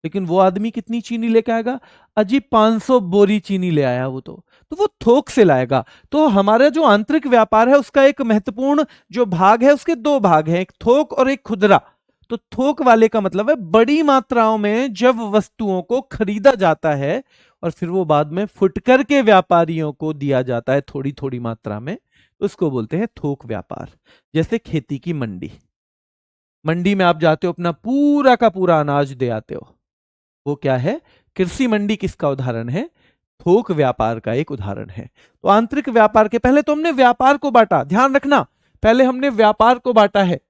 लेकिन वो आदमी कितनी चीनी लेके आएगा? अजी 500 बोरी चीनी ले आया वो। तो वो थोक से लाएगा। तो हमारा जो आंतरिक व्यापार है, उसका एक महत्वपूर्ण जो भाग है, उसके दो भाग हैं, एक थोक और एक खुदरा। तो थोक वाले का मतलब है बड़ी मात्राओं में जब वस्तुओं को खरीदा जाता है और फिर वो बाद में फुटकर के व्यापारियों को दिया जाता है थोड़ी थोड़ी मात्रा में, तो उसको बोलते हैं थोक व्यापार। जैसे खेती की मंडी, मंडी में आप जाते हो, अपना पूरा का पूरा अनाज दे आते हो, वो क्या है? कृषि मंडी। किसका उदाहरण है? थोक व्यापार का एक उदाहरण है। तो आंतरिक व्यापार के पहले तो हमने व्यापार को बांटा, ध्यान रखना, पहले हमने व्यापार को बांटा है।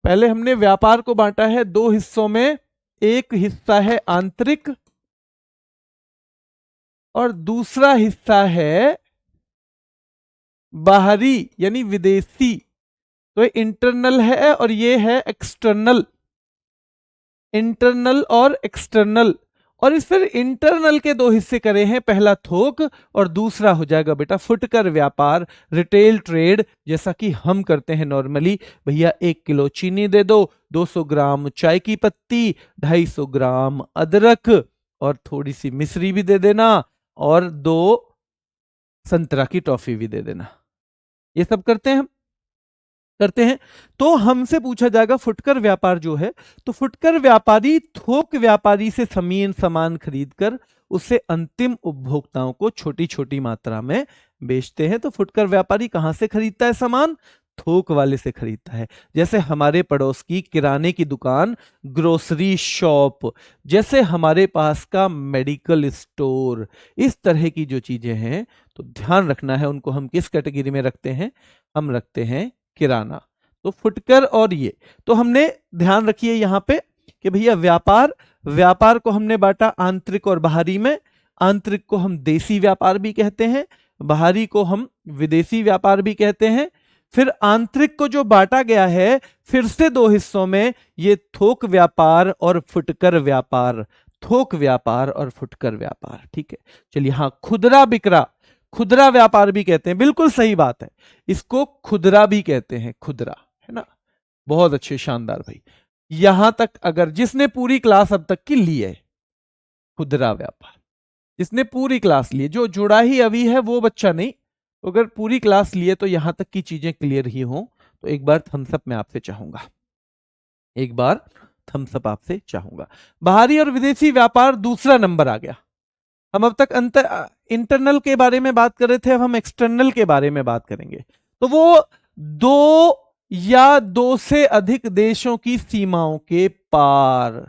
पहले हमने व्यापार को बांटा है दो हिस्सों में। एक हिस्सा है आंतरिक और दूसरा हिस्सा है बाहरी यानी विदेशी। तो इंटरनल है और ये है एक्सटर्नल। इंटरनल और एक्सटर्नल। और इस फिर इंटरनल के दो हिस्से करे हैं, पहला थोक और दूसरा हो जाएगा बेटा फुटकर व्यापार, रिटेल ट्रेड, जैसा कि हम करते हैं नॉर्मली। भैया 1 किलो चीनी दे दो, 200 ग्राम चाय की पत्ती, 250 ग्राम अदरक और थोड़ी सी मिश्री भी दे देना और 2 संतरा की टॉफी भी दे देना। ये सब करते हैं हम, करते हैं। तो हमसे पूछा जाएगा फुटकर व्यापार जो है, तो फुटकर व्यापारी थोक व्यापारी से सामान खरीदकर उसे अंतिम उपभोक्ताओं को छोटी छोटी मात्रा में बेचते हैं। तो फुटकर व्यापारी कहां से खरीदता है सामान? थोक वाले से खरीदता है। जैसे हमारे पड़ोस की किराने की दुकान, ग्रोसरी शॉप, जैसे हमारे पास का मेडिकल स्टोर, इस तरह की जो चीजें हैं, तो ध्यान रखना है उनको हम किस कैटेगरी में रखते हैं? हम रखते हैं किराना। तो फुटकर और ये, तो हमने ध्यान रखिए यहां पे कि भैया व्यापार को हमने बांटा आंतरिक और बाहरी में। आंतरिक को हम देसी व्यापार भी कहते हैं, बाहरी को हम विदेशी व्यापार भी कहते हैं। फिर आंतरिक को जो बांटा गया है फिर से 2 हिस्सों में, ये थोक व्यापार और फुटकर व्यापार, थोक व्यापार और फुटकर व्यापार। ठीक है, चलिए। हाँ, खुदरा बिक्रा, खुदरा व्यापार भी कहते हैं, बिल्कुल सही बात है, इसको खुदरा भी कहते हैं, खुदरा, है ना। बहुत अच्छे, शानदार भाई। यहां तक अगर जिसने पूरी क्लास अब तक की ली है, खुदरा व्यापार, जिसने पूरी क्लास ली, जो जुड़ा ही अभी है वो बच्चा नहीं, अगर पूरी क्लास लिए तो यहां तक की चीजें क्लियर ही हो, तो एक बार थम्स अप मैं आपसे चाहूंगा, एक बार थम्स अप आपसे चाहूंगा। बाहरी और विदेशी व्यापार दूसरा नंबर आ गया। हम अब तक इंटरनल के बारे में बात कर रहे थे, अब हम एक्सटर्नल के बारे में बात करेंगे। तो वो 2 या 2 से अधिक देशों की सीमाओं के पार,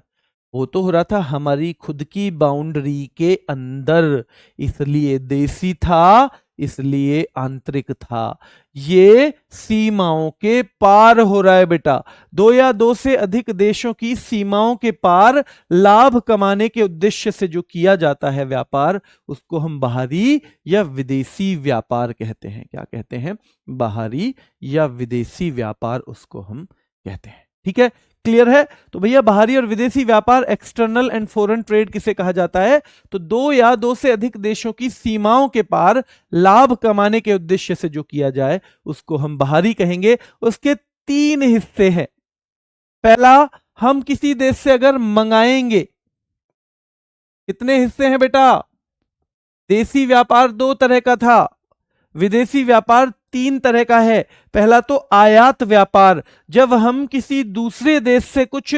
वो तो हो रहा था हमारी खुद की बाउंड्री के अंदर, इसलिए देसी था, इसलिए आंतरिक था। ये सीमाओं के पार हो रहा है बेटा, 2 या 2 से अधिक देशों की सीमाओं के पार लाभ कमाने के उद्देश्य से जो किया जाता है व्यापार, उसको हम बाहरी या विदेशी व्यापार कहते हैं। क्या कहते हैं? बाहरी या विदेशी व्यापार उसको हम कहते हैं। ठीक है, क्लियर है? तो भैया बाहरी और विदेशी व्यापार, एक्सटर्नल एंड फॉरेन ट्रेड किसे कहा जाता है? तो 2 या 2 से अधिक देशों की सीमाओं के पार लाभ कमाने के उद्देश्य से जो किया जाए उसको हम बाहरी कहेंगे। उसके 3 हिस्से हैं। पहला, हम किसी देश से अगर मंगाएंगे, कितने हिस्से हैं बेटा? देसी व्यापार 2 तरह का था, विदेशी व्यापार 3 तरह का है। पहला तो आयात व्यापार, जब हम किसी दूसरे देश से कुछ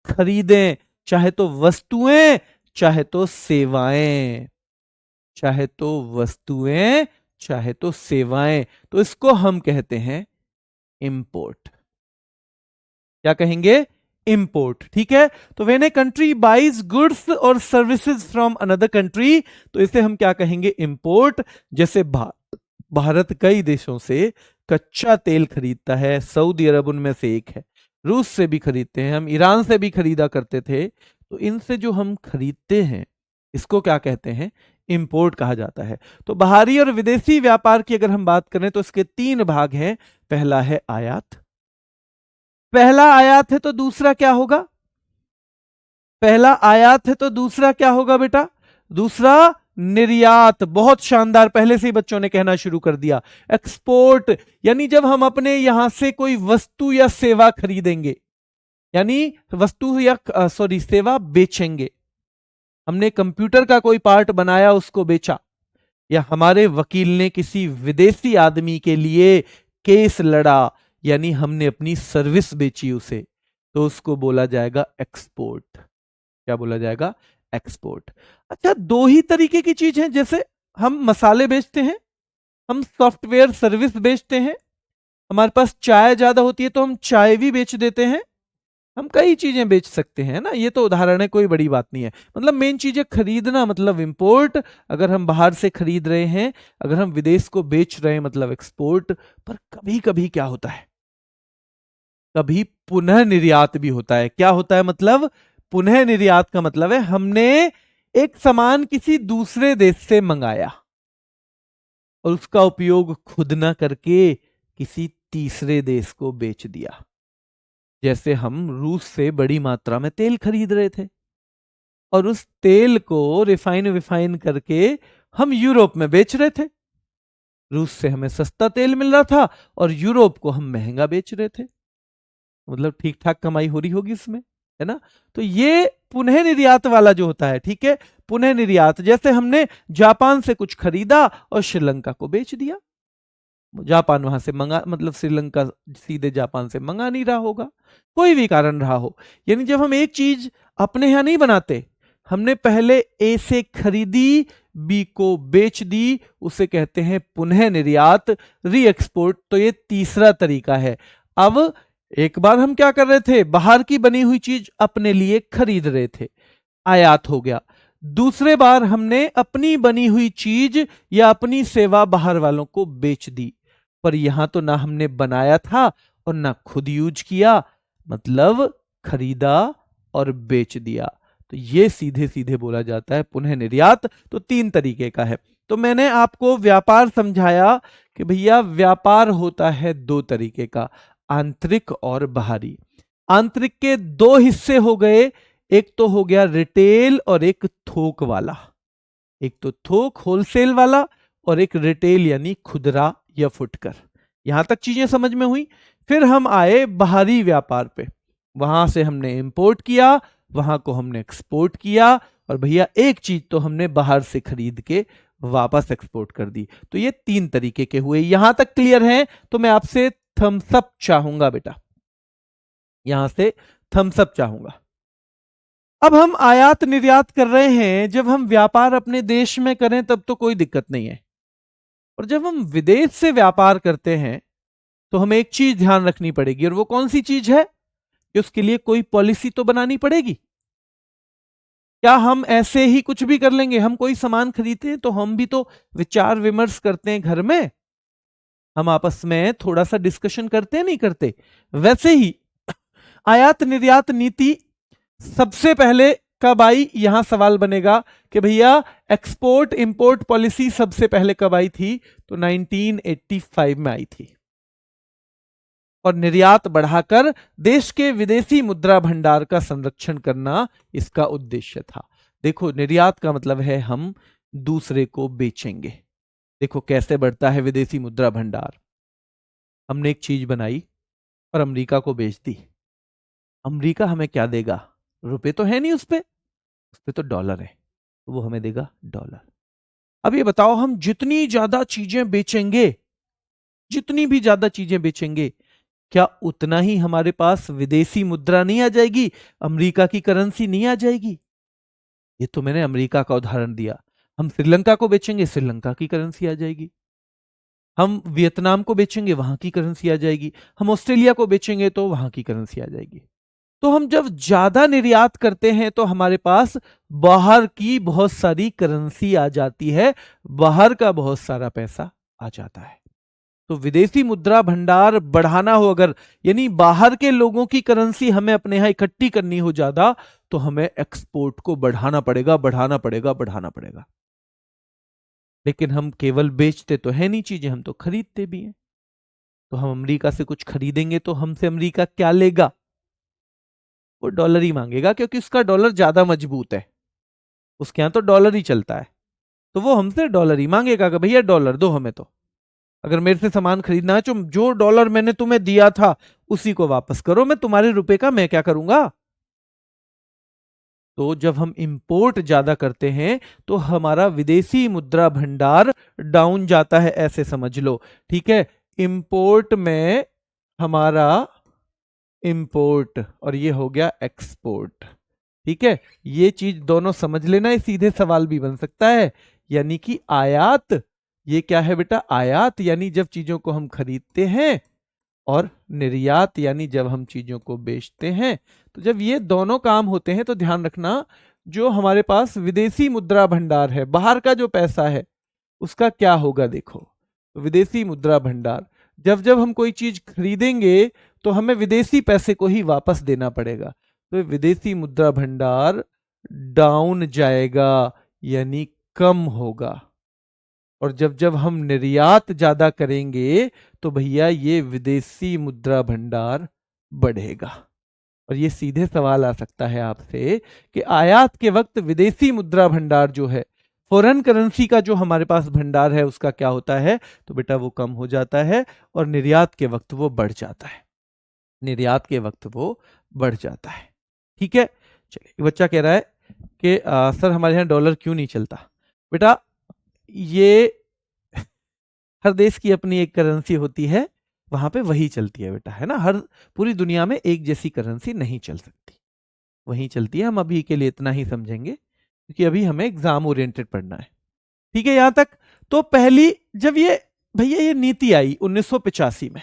खरीदें, चाहे तो वस्तुएं चाहे तो सेवाएं, चाहे तो वस्तुएं चाहे तो सेवाएं, तो इसको हम कहते हैं इंपोर्ट। क्या कहेंगे? इंपोर्ट। ठीक है, तो when a country buys goods और सर्विसेज फ्रॉम अनदर कंट्री, तो इसे हम क्या कहेंगे? इंपोर्ट। जैसे भारत कई देशों से कच्चा तेल खरीदता है, सऊदी अरब उनमें से एक है, रूस से भी खरीदते हैं, हम ईरान से भी खरीदा करते थे। तो इनसे जो हम खरीदते हैं इसको क्या कहते हैं? इंपोर्ट कहा जाता है। तो बाहरी और विदेशी व्यापार की अगर हम बात करें तो इसके 3 भाग हैं। पहला है आयात, पहला आयात है तो दूसरा क्या होगा? पहला आयात है तो दूसरा क्या होगा बेटा? दूसरा निर्यात। बहुत शानदार, पहले से ही बच्चों ने कहना शुरू कर दिया। एक्सपोर्ट, यानी जब हम अपने यहां से कोई वस्तु या सेवा खरीदेंगे, यानी वस्तु या सेवा बेचेंगे, हमने कंप्यूटर का कोई पार्ट बनाया उसको बेचा, या हमारे वकील ने किसी विदेशी आदमी के लिए केस लड़ा, यानी हमने अपनी सर्विस बेची उसे, तो उसको बोला जाएगा एक्सपोर्ट। क्या बोला जाएगा? एक्सपोर्ट। अच्छा, 2 ही तरीके की चीज है, जैसे हम मसाले बेचते हैं, हम सॉफ्टवेयर सर्विस बेचते हैं, हमारे पास चाय ज्यादा होती है तो हम चाय भी बेच देते हैं, हम कई चीजें बेच सकते हैं ना। ये तो उदाहरण है, कोई बड़ी बात नहीं है। मतलब मेन चीजें खरीदना मतलब इंपोर्ट, अगर हम बाहर से खरीद रहे हैं, अगर हम विदेश को बेच रहे हैं मतलब एक्सपोर्ट। पर कभी कभी क्या होता है? कभी पुनः निर्यात भी होता है। क्या होता है? मतलब पुनः निर्यात का मतलब है हमने एक सामान किसी दूसरे देश से मंगाया और उसका उपयोग खुद ना करके किसी तीसरे देश को बेच दिया। जैसे हम रूस से बड़ी मात्रा में तेल खरीद रहे थे, और उस तेल को रिफाइन विफाइन करके हम यूरोप में बेच रहे थे। रूस से हमें सस्ता तेल मिल रहा था और यूरोप को हम महंगा बेच रहे थे। मतलब ठीक ठाक कमाई हो रही होगी इसमें, है ना। तो ये पुनः निर्यात वाला जो होता है, ठीक है, पुनः निर्यात, जैसे हमने जापान से कुछ खरीदा और श्रीलंका को बेच दिया। जापान वहां से मंगा, मतलब श्रीलंका सीधे जापान से मंगा नहीं रहा होगा, कोई भी कारण रहा हो। यानी जब हम एक चीज अपने यहां नहीं बनाते, हमने पहले ए से खरीदी, बी को बेच दी, उसे कहते हैं पुनः निर्यात, री एक्सपोर्ट। तो ये तीसरा तरीका है। अब एक बार हम क्या कर रहे थे, बाहर की बनी हुई चीज अपने लिए खरीद रहे थे, आयात हो गया। दूसरे बार हमने अपनी बनी हुई चीज या अपनी सेवा बाहर वालों को बेच दी, पर यहां तो ना हमने बनाया था और ना खुद यूज किया, मतलब खरीदा और बेच दिया। तो ये सीधे सीधे बोला जाता है पुनः निर्यात। तो 3 तरीके का है। तो मैंने आपको व्यापार समझाया कि भैया व्यापार होता है 2 तरीके का, आंतरिक और बाहरी। आंतरिक के 2 हिस्से हो गए, एक तो हो गया रिटेल और एक थोक वाला। एक तो थोक होलसेल वाला और एक रिटेल यानी खुदरा या फुटकर। यहां तक चीजें समझ में हुई। फिर हम आए बाहरी व्यापार पे, वहां से हमने इंपोर्ट किया, वहां को हमने एक्सपोर्ट किया, और भैया एक चीज तो हमने बाहर से खरीद के वापस एक्सपोर्ट कर दी। तो ये 3 तरीके के हुए। यहां तक क्लियर है? तो मैं आपसे थम्स अप चाहूंगा बेटा, यहां से थम्स अप चाहूंगा। अब हम आयात निर्यात कर रहे हैं, जब हम व्यापार अपने देश में करें तब तो कोई दिक्कत नहीं है, और जब हम विदेश से व्यापार करते हैं तो हमें एक चीज ध्यान रखनी पड़ेगी, और वो कौन सी चीज है कि उसके लिए कोई पॉलिसी तो बनानी पड़ेगी। क्या हम ऐसे ही कुछ भी कर लेंगे? हम कोई सामान खरीदते हैं तो हम भी तो विचार विमर्श करते हैं घर में, हम आपस में थोड़ा सा डिस्कशन करते हैं, नहीं करते? वैसे ही आयात निर्यात नीति सबसे पहले कब आई, यहां सवाल बनेगा कि भैया एक्सपोर्ट इंपोर्ट पॉलिसी सबसे पहले कब आई थी? तो 1985 में आई थी, और निर्यात बढ़ाकर देश के विदेशी मुद्रा भंडार का संरक्षण करना इसका उद्देश्य था। देखो, निर्यात का मतलब है हम दूसरे को बेचेंगे। देखो कैसे बढ़ता है विदेशी मुद्रा भंडार। हमने एक चीज बनाई और अमेरिका को बेच दी, अमेरिका हमें क्या देगा? रुपए तो है नहीं उस पे तो डॉलर है, तो वो हमें देगा डॉलर। अब ये बताओ, हम जितनी ज्यादा चीजें बेचेंगे, जितनी भी ज्यादा चीजें बेचेंगे, क्या उतना ही हमारे पास विदेशी मुद्रा नहीं आ जाएगी, अमेरिका की करेंसी नहीं आ जाएगी? ये तो मैंने अमेरिका का उदाहरण दिया। हम श्रीलंका को बेचेंगे, श्रीलंका की करेंसी आ जाएगी। हम वियतनाम को बेचेंगे, वहां की करेंसी आ जाएगी। हम ऑस्ट्रेलिया को बेचेंगे तो वहां की करेंसी आ जाएगी। तो हम जब ज्यादा निर्यात करते हैं तो हमारे पास बाहर की बहुत सारी करेंसी आ जाती है, बाहर का बहुत सारा पैसा आ जाता है। तो विदेशी मुद्रा भंडार बढ़ाना हो अगर, यानी बाहर के लोगों की करेंसी हमें अपने यहां इकट्ठी करनी हो ज्यादा, तो हमें एक्सपोर्ट को बढ़ाना पड़ेगा, बढ़ाना पड़ेगा, बढ़ाना पड़ेगा। लेकिन हम केवल बेचते तो है नहीं चीजें, हम तो खरीदते भी हैं। तो हम अमेरिका से कुछ खरीदेंगे तो हमसे अमेरिका क्या लेगा? वो डॉलर ही मांगेगा, क्योंकि उसका डॉलर ज्यादा मजबूत है, उसके यहां तो डॉलर ही चलता है। तो वो हमसे डॉलर ही मांगेगा कि भैया डॉलर दो हमें। तो अगर मेरे से सामान खरीदना है तो जो डॉलर मैंने तुम्हें दिया था उसी को वापस करो, मैं तुम्हारे रुपए का मैं क्या करूंगा? तो जब हम इंपोर्ट ज्यादा करते हैं तो हमारा विदेशी मुद्रा भंडार डाउन जाता है, ऐसे समझ लो, ठीक है। इंपोर्ट में हमारा इंपोर्ट और ये हो गया एक्सपोर्ट, ठीक है। ये चीज दोनों समझ लेना, ये सीधे सवाल भी बन सकता है। यानी कि आयात, ये क्या है बेटा? आयात यानी जब चीजों को हम खरीदते हैं, और निर्यात यानी जब हम चीजों को बेचते हैं। तो जब ये दोनों काम होते हैं तो ध्यान रखना, जो हमारे पास विदेशी मुद्रा भंडार है, बाहर का जो पैसा है, उसका क्या होगा? देखो, विदेशी मुद्रा भंडार, जब जब हम कोई चीज खरीदेंगे तो हमें विदेशी पैसे को ही वापस देना पड़ेगा। तो विदेशी मुद्रा भंडार डाउन जाएगा, यानी कम होगा। और जब जब हम निर्यात ज्यादा करेंगे तो भैया ये विदेशी मुद्रा भंडार बढ़ेगा। और ये सीधे सवाल आ सकता है आपसे कि आयात के वक्त विदेशी मुद्रा भंडार जो है, फॉरेन करेंसी का जो हमारे पास भंडार है, उसका क्या होता है? तो बेटा वो कम हो जाता है और निर्यात के वक्त वो बढ़ जाता है। निर्यात के वक्त वो बढ़ जाता है। ठीक है, चलिए बच्चा कह रहा है कि सर हमारे यहाँ डॉलर क्यों नहीं चलता? बेटा ये हर देश की अपनी एक करेंसी होती है, वहां पे वही चलती है बेटा, है ना। हर पूरी दुनिया में एक जैसी करेंसी नहीं चल सकती, वही चलती है। हम अभी के लिए इतना ही समझेंगे क्योंकि अभी हमें एग्जाम ओरिएंटेड पढ़ना है। ठीक है यहां तक। तो पहली जब ये भैया ये नीति आई 1985 में,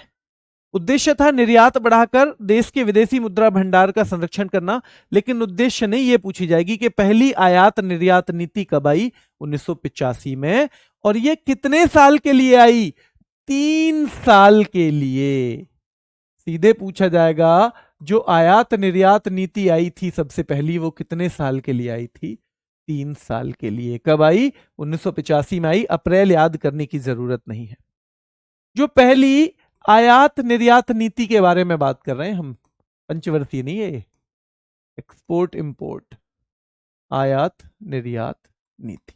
उद्देश्य था निर्यात बढ़ाकर देश के विदेशी मुद्रा भंडार का संरक्षण करना, लेकिन उद्देश्य नहीं ये पूछी जाएगी कि पहली आयात निर्यात नीति कब आई? 1985 में। और ये कितने साल के लिए आई? 3 साल के लिए। सीधे पूछा जाएगा जो आयात निर्यात नीति आई थी सबसे पहली, वो कितने साल के लिए आई थी? 3 साल के लिए। कब आई? 1985 में आई। अप्रैल याद करने की जरूरत नहीं है। जो पहली आयात निर्यात नीति के बारे में बात कर रहे हैं हम, पंचवर्षीय नहीं है, एक्सपोर्ट इंपोर्ट आयात निर्यात नीति।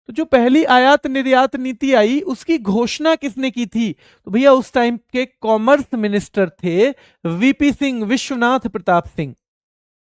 तो जो पहली आयात निर्यात नीति आई उसकी घोषणा किसने की थी? तो भैया उस टाइम के कॉमर्स मिनिस्टर थे वीपी सिंह, विश्वनाथ प्रताप सिंह।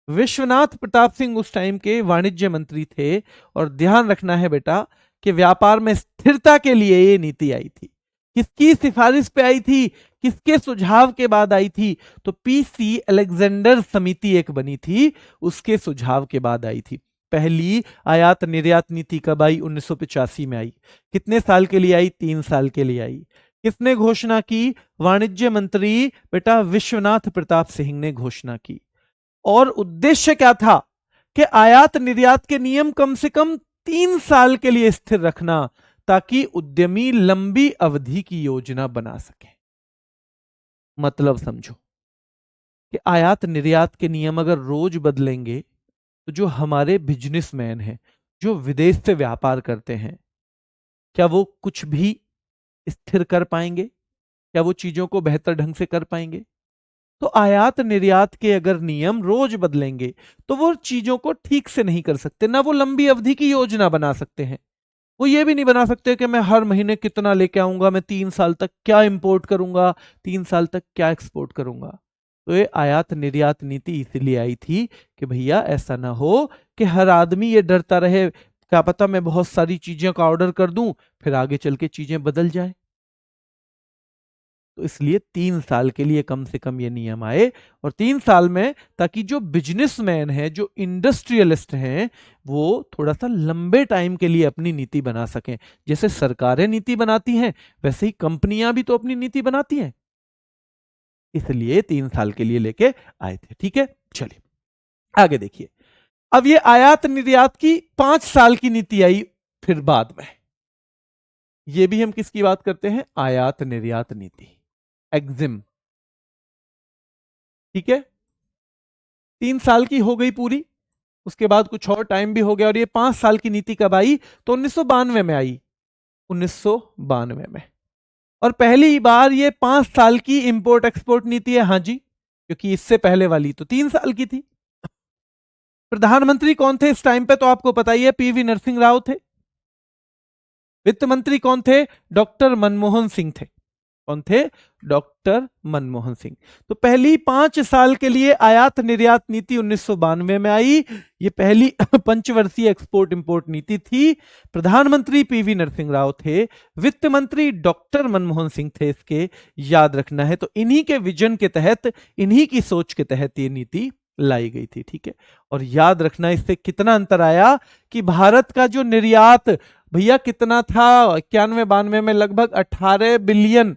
विश्वनाथ प्रताप सिंह उस टाइम के वाणिज्य मंत्री थे। और ध्यान रखना है बेटा कि व्यापार में स्थिरता के लिए ये नीति आई थी। किसकी सिफारिश पे आई थी? किसके सुझाव के बाद आई थी? तो पीसी अलेक्जेंडर समिति एक बनी थी, उसके सुझाव के बाद आई थी। पहली आयात निर्यात नीति कब आई? 1985 में आई। कितने साल के लिए आई? 3 साल के लिए आई। किसने घोषणा की? वाणिज्य मंत्री बेटा विश्वनाथ प्रताप सिंह ने घोषणा की। और उद्देश्य क्या था? कि आयात निर्यात के नियम कम से कम 3 साल के लिए स्थिर रखना, ताकि उद्यमी लंबी अवधि की योजना बना सके। मतलब समझो कि आयात निर्यात के नियम अगर रोज बदलेंगे तो जो हमारे बिजनेसमैन हैं, जो विदेश से व्यापार करते हैं, क्या वो कुछ भी स्थिर कर पाएंगे? क्या वो चीजों को बेहतर ढंग से कर पाएंगे? तो आयात निर्यात के अगर नियम रोज बदलेंगे तो वो चीजों को ठीक से नहीं कर सकते, ना वो लंबी अवधि की योजना बना सकते हैं। वो ये भी नहीं बना सकते कि मैं हर महीने कितना लेके आऊंगा, मैं 3 साल तक क्या इंपोर्ट करूंगा, 3 साल तक क्या एक्सपोर्ट करूंगा। तो ये आयात निर्यात नीति इसलिए आई थी कि भैया ऐसा ना हो कि हर आदमी ये डरता रहे, क्या पता मैं बहुत सारी चीजों का ऑर्डर कर दूं फिर आगे चल के चीजें बदल जाए। तो इसलिए 3 साल के लिए कम से कम ये नियम आए। और 3 साल में ताकि जो बिजनेसमैन है, जो इंडस्ट्रियलिस्ट हैं, वो थोड़ा सा लंबे टाइम के लिए अपनी नीति बना सकें। जैसे सरकारें नीति बनाती हैं वैसे ही कंपनियां भी तो अपनी नीति बनाती हैं, इसलिए 3 साल के लिए लेके आए थे। ठीक है, चलिए आगे देखिए। अब ये आयात निर्यात की 5 साल की नीति आई फिर बाद में। ये भी हम किसकी बात करते हैं? आयात निर्यात नीति, एग्जिम। ठीक है, 3 साल की हो गई पूरी, उसके बाद कुछ और टाइम भी हो गया। और ये 5 साल की नीति कब आई? तो 1992 में आई, 1992 में। और पहली बार ये 5 साल की इंपोर्ट एक्सपोर्ट नीति है। हाँ जी, क्योंकि इससे पहले वाली तो 3 साल की थी। प्रधानमंत्री कौन थे इस टाइम पे? तो आपको पता ही है, पीवी नरसिंह राव थे। वित्त मंत्री कौन थे? डॉक्टर मनमोहन सिंह थे। कौन थे? डॉक्टर मनमोहन सिंह। तो पहली 5 साल के लिए आयात निर्यात नीति 1992 में आई। ये पहली पंचवर्षीय एक्सपोर्ट इंपोर्ट नीति थी। प्रधानमंत्री पीवी नरसिंह राव थे, वित्त मंत्री डॉक्टर मनमोहन सिंह थे इसके, याद रखना है। तो इन्हीं के विजन के तहत, इन्हीं की सोच के तहत ये नीति लाई गई थी। ठीक है, और याद रखना इससे कितना अंतर आया कि भारत का जो निर्यात भैया कितना था 91-92 में, लगभग 18 बिलियन,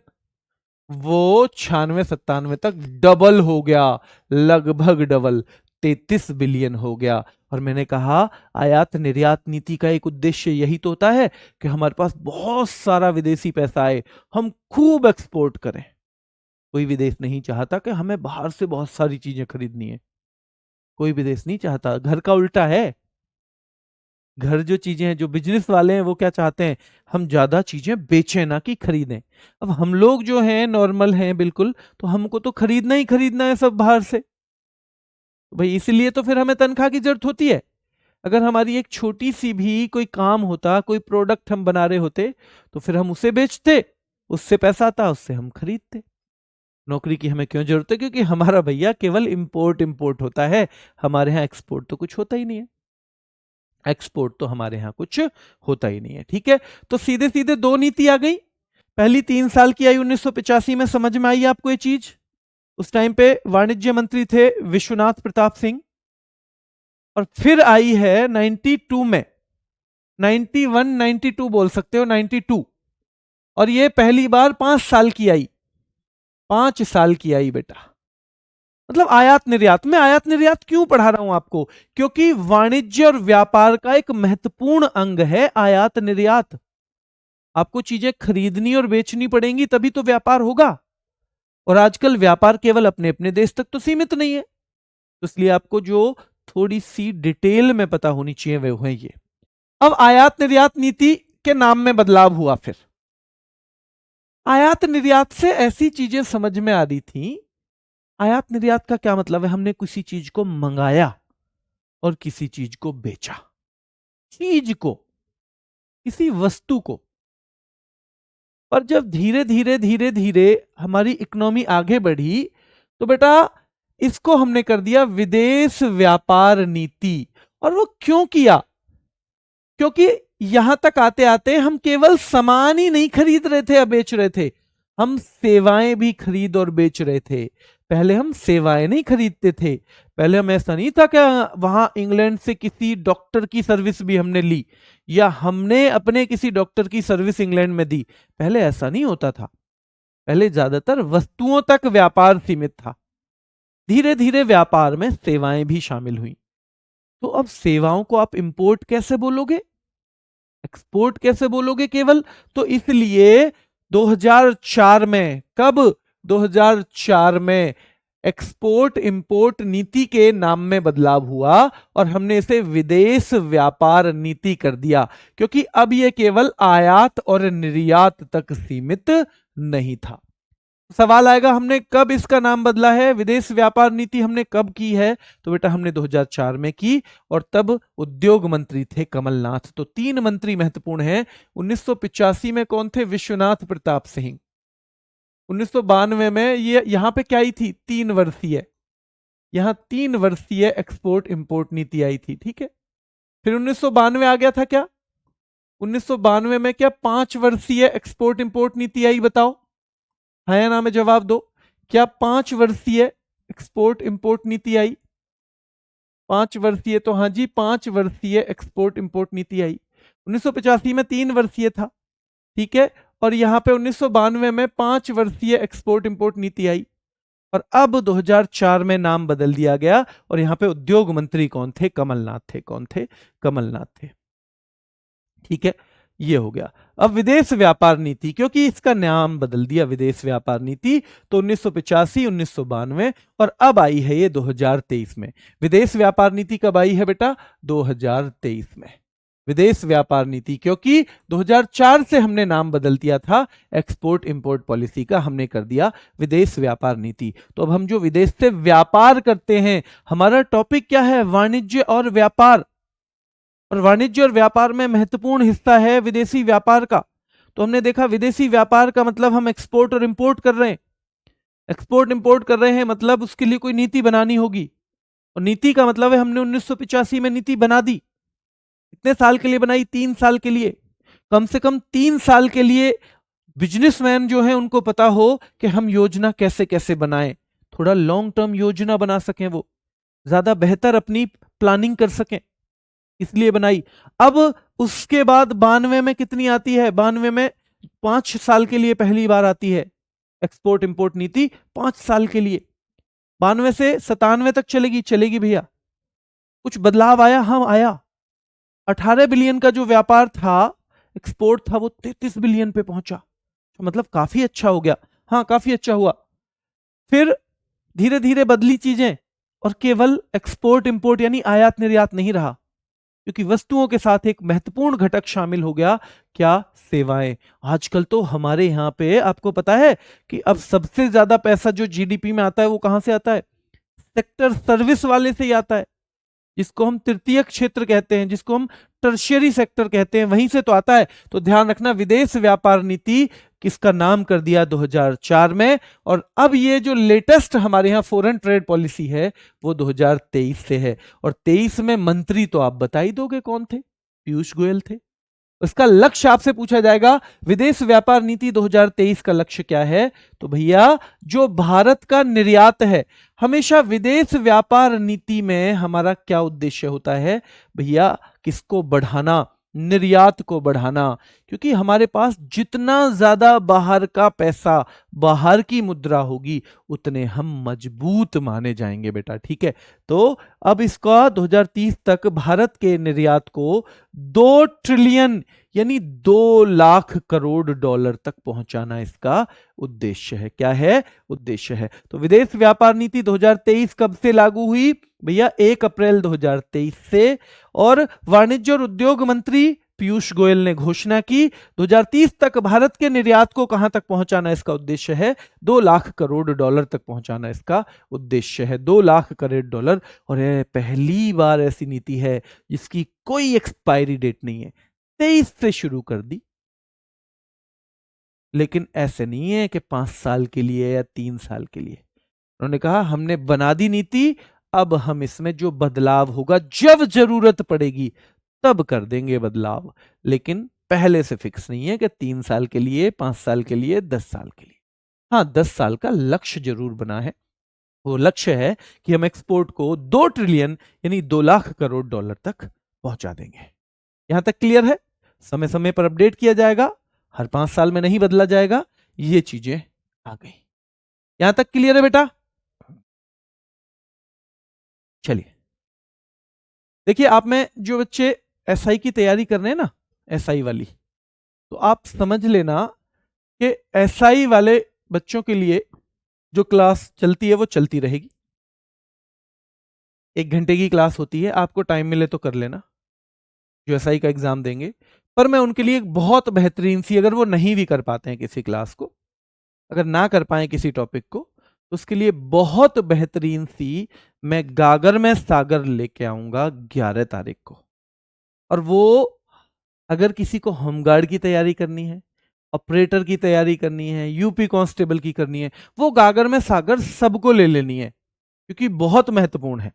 वो 96-97 तक डबल हो गया, लगभग डबल, 33 बिलियन हो गया। और मैंने कहा आयात निर्यात नीति का एक उद्देश्य यही तो होता है कि हमारे पास बहुत सारा विदेशी पैसा आए, हम खूब एक्सपोर्ट करें। कोई विदेश नहीं चाहता कि हमें बाहर से बहुत सारी चीजें खरीदनी है, कोई विदेश नहीं चाहता। घर का उल्टा है, घर जो चीजें हैं, जो बिजनेस वाले हैं, वो क्या चाहते हैं? हम ज्यादा चीजें बेचें ना कि खरीदें। अब हम लोग जो हैं नॉर्मल हैं बिल्कुल, तो हमको तो खरीदना ही खरीदना है सब बाहर से। तो भाई इसलिए तो फिर हमें तनख्वाह की जरूरत होती है। अगर हमारी एक छोटी सी भी कोई काम होता, कोई प्रोडक्ट हम बना रहे होते, तो फिर हम उसे बेचते, उससे पैसा आता, उससे हम खरीदते। नौकरी की हमें क्यों जरूरत है? क्योंकि हमारा भैया केवल इंपोर्ट इंपोर्ट होता है, हमारे यहाँ एक्सपोर्ट तो कुछ होता ही नहीं है। एक्सपोर्ट तो हमारे यहाँ कुछ होता ही नहीं है। ठीक है, तो सीधे सीधे दो नीति आ गई। पहली 3 साल की आई 1985 में, समझ में आई आपको ये चीज? उस टाइम पे वाणिज्य मंत्री थे विश्वनाथ प्रताप सिंह। और फिर आई है 92 में, 91 92 बोल सकते हो, 92। और ये पहली बार 5 साल की आई, 5 साल की आई बेटा। मतलब आयात निर्यात। में आयात निर्यात क्यों पढ़ा रहा हूं आपको? क्योंकि वाणिज्य और व्यापार का एक महत्वपूर्ण अंग है आयात निर्यात। आपको चीजें खरीदनी और बेचनी पड़ेंगी तभी तो व्यापार होगा। और आजकल व्यापार केवल अपने अपने देश तक तो सीमित नहीं है। तो इसलिए आपको जो थोड़ी सी डिटेल में पता होनी चाहिए वे है ये। अब आयात निर्यात नीति के नाम में बदलाव हुआ। फिर आयात निर्यात से ऐसी चीजें समझ में आ रही थी। आयात निर्यात का क्या मतलब है? हमने किसी चीज को मंगाया और किसी चीज को बेचा। चीज को, किसी वस्तु को। पर जब धीरे धीरे धीरे धीरे हमारी इकोनॉमी आगे बढ़ी, तो बेटा इसको हमने कर दिया विदेश व्यापार नीति। और वो क्यों किया? क्योंकि यहां तक आते आते हम केवल सामान ही नहीं खरीद रहे थे या बेच रहे थे, हम सेवाएं भी खरीद और बेच रहे थे। पहले हम सेवाएं नहीं खरीदते थे। पहले हम, ऐसा नहीं था कि वहां इंग्लैंड से किसी डॉक्टर की सर्विस भी हमने ली, या हमने अपने किसी डॉक्टर की सर्विस इंग्लैंड में दी। पहले ऐसा नहीं होता था। पहले ज्यादातर वस्तुओं तक व्यापार सीमित था। धीरे धीरे व्यापार में सेवाएं भी शामिल हुई। तो अब सेवाओं को आप इंपोर्ट कैसे बोलोगे, एक्सपोर्ट कैसे बोलोगे केवल? तो इसलिए 2004 में, कब? 2004 में एक्सपोर्ट इंपोर्ट नीति के नाम में बदलाव हुआ और हमने इसे विदेश व्यापार नीति कर दिया। क्योंकि अब यह केवल आयात और निर्यात तक सीमित नहीं था। सवाल आएगा, हमने कब इसका नाम बदला है? विदेश व्यापार नीति हमने कब की है? तो बेटा हमने 2004 में की, और तब उद्योग मंत्री थे कमलनाथ। तो 3 मंत्री महत्वपूर्ण हैं। 1985 में कौन थे? विश्वनाथ प्रताप सिंह। 1992 में ये यहां पे क्या आई थी? 3 वर्षीय, यहां 3 वर्षीय एक्सपोर्ट इंपोर्ट नीति आई थी। ठीक है, फिर 1992 आ गया था क्या? 1992 में क्या 5 वर्षीय एक्सपोर्ट इंपोर्ट नीति आई? बताओ, हाँ या ना में जवाब दो। क्या 5 वर्षीय एक्सपोर्ट इंपोर्ट नीति आई? 5 वर्षीय, तो हाँ जी, 5 वर्षीय एक्सपोर्ट इंपोर्ट नीति आई। 1985 में 3 वर्षीय था। ठीक है, और यहां पे 1992 में 5 वर्षीय एक्सपोर्ट इंपोर्ट नीति आई। और अब 2004 में नाम बदल दिया गया, और यहां पे उद्योग मंत्री कौन थे? कमलनाथ थे। कौन थे? कमलनाथ थे। ठीक है, ये हो गया। अब विदेश व्यापार नीति, क्योंकि इसका नाम बदल दिया विदेश व्यापार नीति, तो 1985, 1992 और अब आई है ये 2023 में। विदेश व्यापार नीति कब आई है बेटा? 2023 में विदेश व्यापार नीति, क्योंकि 2004 से हमने नाम बदल दिया था एक्सपोर्ट इंपोर्ट पॉलिसी का, हमने कर दिया विदेश व्यापार नीति। तो अब हम जो विदेश से व्यापार करते हैं, हमारा टॉपिक क्या है? वाणिज्य और व्यापार। और वाणिज्य और व्यापार में महत्वपूर्ण हिस्सा है विदेशी व्यापार का। तो हमने देखा विदेशी व्यापार का मतलब हम एक्सपोर्ट और इंपोर्ट कर रहे हैं। एक्सपोर्ट इंपोर्ट कर रहे हैं मतलब उसके लिए कोई नीति बनानी होगी, और नीति का मतलब है हमने 1985 में नीति बना दी। कितने साल के लिए बनाई? 3 साल के लिए। कम से कम 3 साल के लिए बिजनेसमैन जो है उनको पता हो कि हम योजना कैसे कैसे बनाएं, थोड़ा लॉन्ग टर्म योजना बना सकें, वो ज्यादा बेहतर अपनी प्लानिंग कर सकें, इसलिए बनाई। अब उसके बाद 92 में कितनी आती है? 92 में 5 साल के लिए पहली बार आती है एक्सपोर्ट इंपोर्ट नीति, 5 साल के लिए। 92 से 97 तक चलेगी। चलेगी भैया। कुछ बदलाव आया? हाँ आया। 18 बिलियन का जो व्यापार था, एक्सपोर्ट था, वो 33 बिलियन पे पहुंचा। तो मतलब काफी अच्छा हो गया। हाँ काफी अच्छा हुआ। फिर धीरे धीरे बदली चीजें, और केवल एक्सपोर्ट इंपोर्ट यानी आयात निर्यात नहीं रहा, क्योंकि वस्तुओं के साथ एक महत्वपूर्ण घटक शामिल हो गया। क्या? सेवाएं। आजकल तो हमारे यहां पे आपको पता है कि अब सबसे ज्यादा पैसा जो जीडीपी में आता है वो कहां से आता है? सेक्टर सर्विस वाले से ही आता है, जिसको हम तृतीयक क्षेत्र कहते हैं, जिसको हम टर्शियरी सेक्टर कहते हैं, वहीं से तो आता है। तो ध्यान रखना, विदेश व्यापार नीति किसका नाम कर दिया 2004 में, और अब ये जो लेटेस्ट हमारे यहाँ फॉरेन ट्रेड पॉलिसी है वो 2023 से है। और 23 में मंत्री तो आप बता ही दोगे कौन थे, पीयूष गोयल थे। उसका लक्ष्य आपसे पूछा जाएगा, विदेश व्यापार नीति 2023 का लक्ष्य क्या है, तो भैया जो भारत का निर्यात है, हमेशा विदेश व्यापार नीति में हमारा क्या उद्देश्य होता है भैया, किसको बढ़ाना, निर्यात को बढ़ाना। क्योंकि हमारे पास जितना ज्यादा बाहर का पैसा, बाहर की मुद्रा होगी, उतने हम मजबूत माने जाएंगे बेटा, ठीक है। तो अब इसका 2030 तक भारत के निर्यात को 2 ट्रिलियन यानी 2 लाख करोड़ डॉलर तक पहुंचाना इसका उद्देश्य है। क्या है? उद्देश्य है। तो विदेश व्यापार नीति 2023 कब से लागू हुई भैया? 1 अप्रैल 2023 से। और वाणिज्य और उद्योग मंत्री पीयूष गोयल ने घोषणा की 2030 तक भारत के निर्यात को कहां तक पहुंचाना इसका उद्देश्य है, 2 लाख करोड़ डॉलर तक पहुंचाना इसका उद्देश्य है, 2 लाख करोड़ डॉलर। और यह पहली बार ऐसी नीति है जिसकी कोई एक्सपायरी डेट नहीं है, 23 से शुरू कर दी। लेकिन ऐसे नहीं है कि 5 साल के लिए या 3 साल के लिए। उन्होंने कहा हमने बना दी नीति, अब हम इसमें जो बदलाव होगा, जब जरूरत पड़ेगी तब कर देंगे बदलाव, लेकिन पहले से फिक्स नहीं है कि 3 साल के लिए, 5 साल के लिए, 10 साल के लिए। हाँ, 10 साल का लक्ष्य जरूर बना है। वो लक्ष्य है कि हम एक्सपोर्ट को 2 ट्रिलियन यानी 2 लाख करोड़ डॉलर तक पहुंचा देंगे। यहां तक क्लियर है? समय समय पर अपडेट किया जाएगा, हर 5 साल में नहीं बदला जाएगा, ये चीजें आ गई। यहां तक क्लियर है बेटा? चलिए देखिए, आप में जो बच्चे एसआई की तैयारी कर रहे हैं ना, एसआई वाली, तो आप समझ लेना कि एसआई वाले बच्चों के लिए जो क्लास चलती है वो चलती रहेगी। 1 घंटे की क्लास होती है, आपको टाइम मिले तो कर लेना, जो एसआई का एग्जाम देंगे। पर मैं उनके लिए एक बहुत बेहतरीन सी, अगर वो नहीं भी कर पाते हैं किसी क्लास को, अगर ना कर पाए किसी टॉपिक को, तो उसके लिए बहुत बेहतरीन सी मैं गागर में सागर लेके आऊंगा 11 तारीख को। और वो अगर किसी को होमगार्ड की तैयारी करनी है, ऑपरेटर की तैयारी करनी है, यूपी कांस्टेबल की करनी है, वो गागर में सागर सबको ले लेनी है, क्योंकि बहुत महत्वपूर्ण है।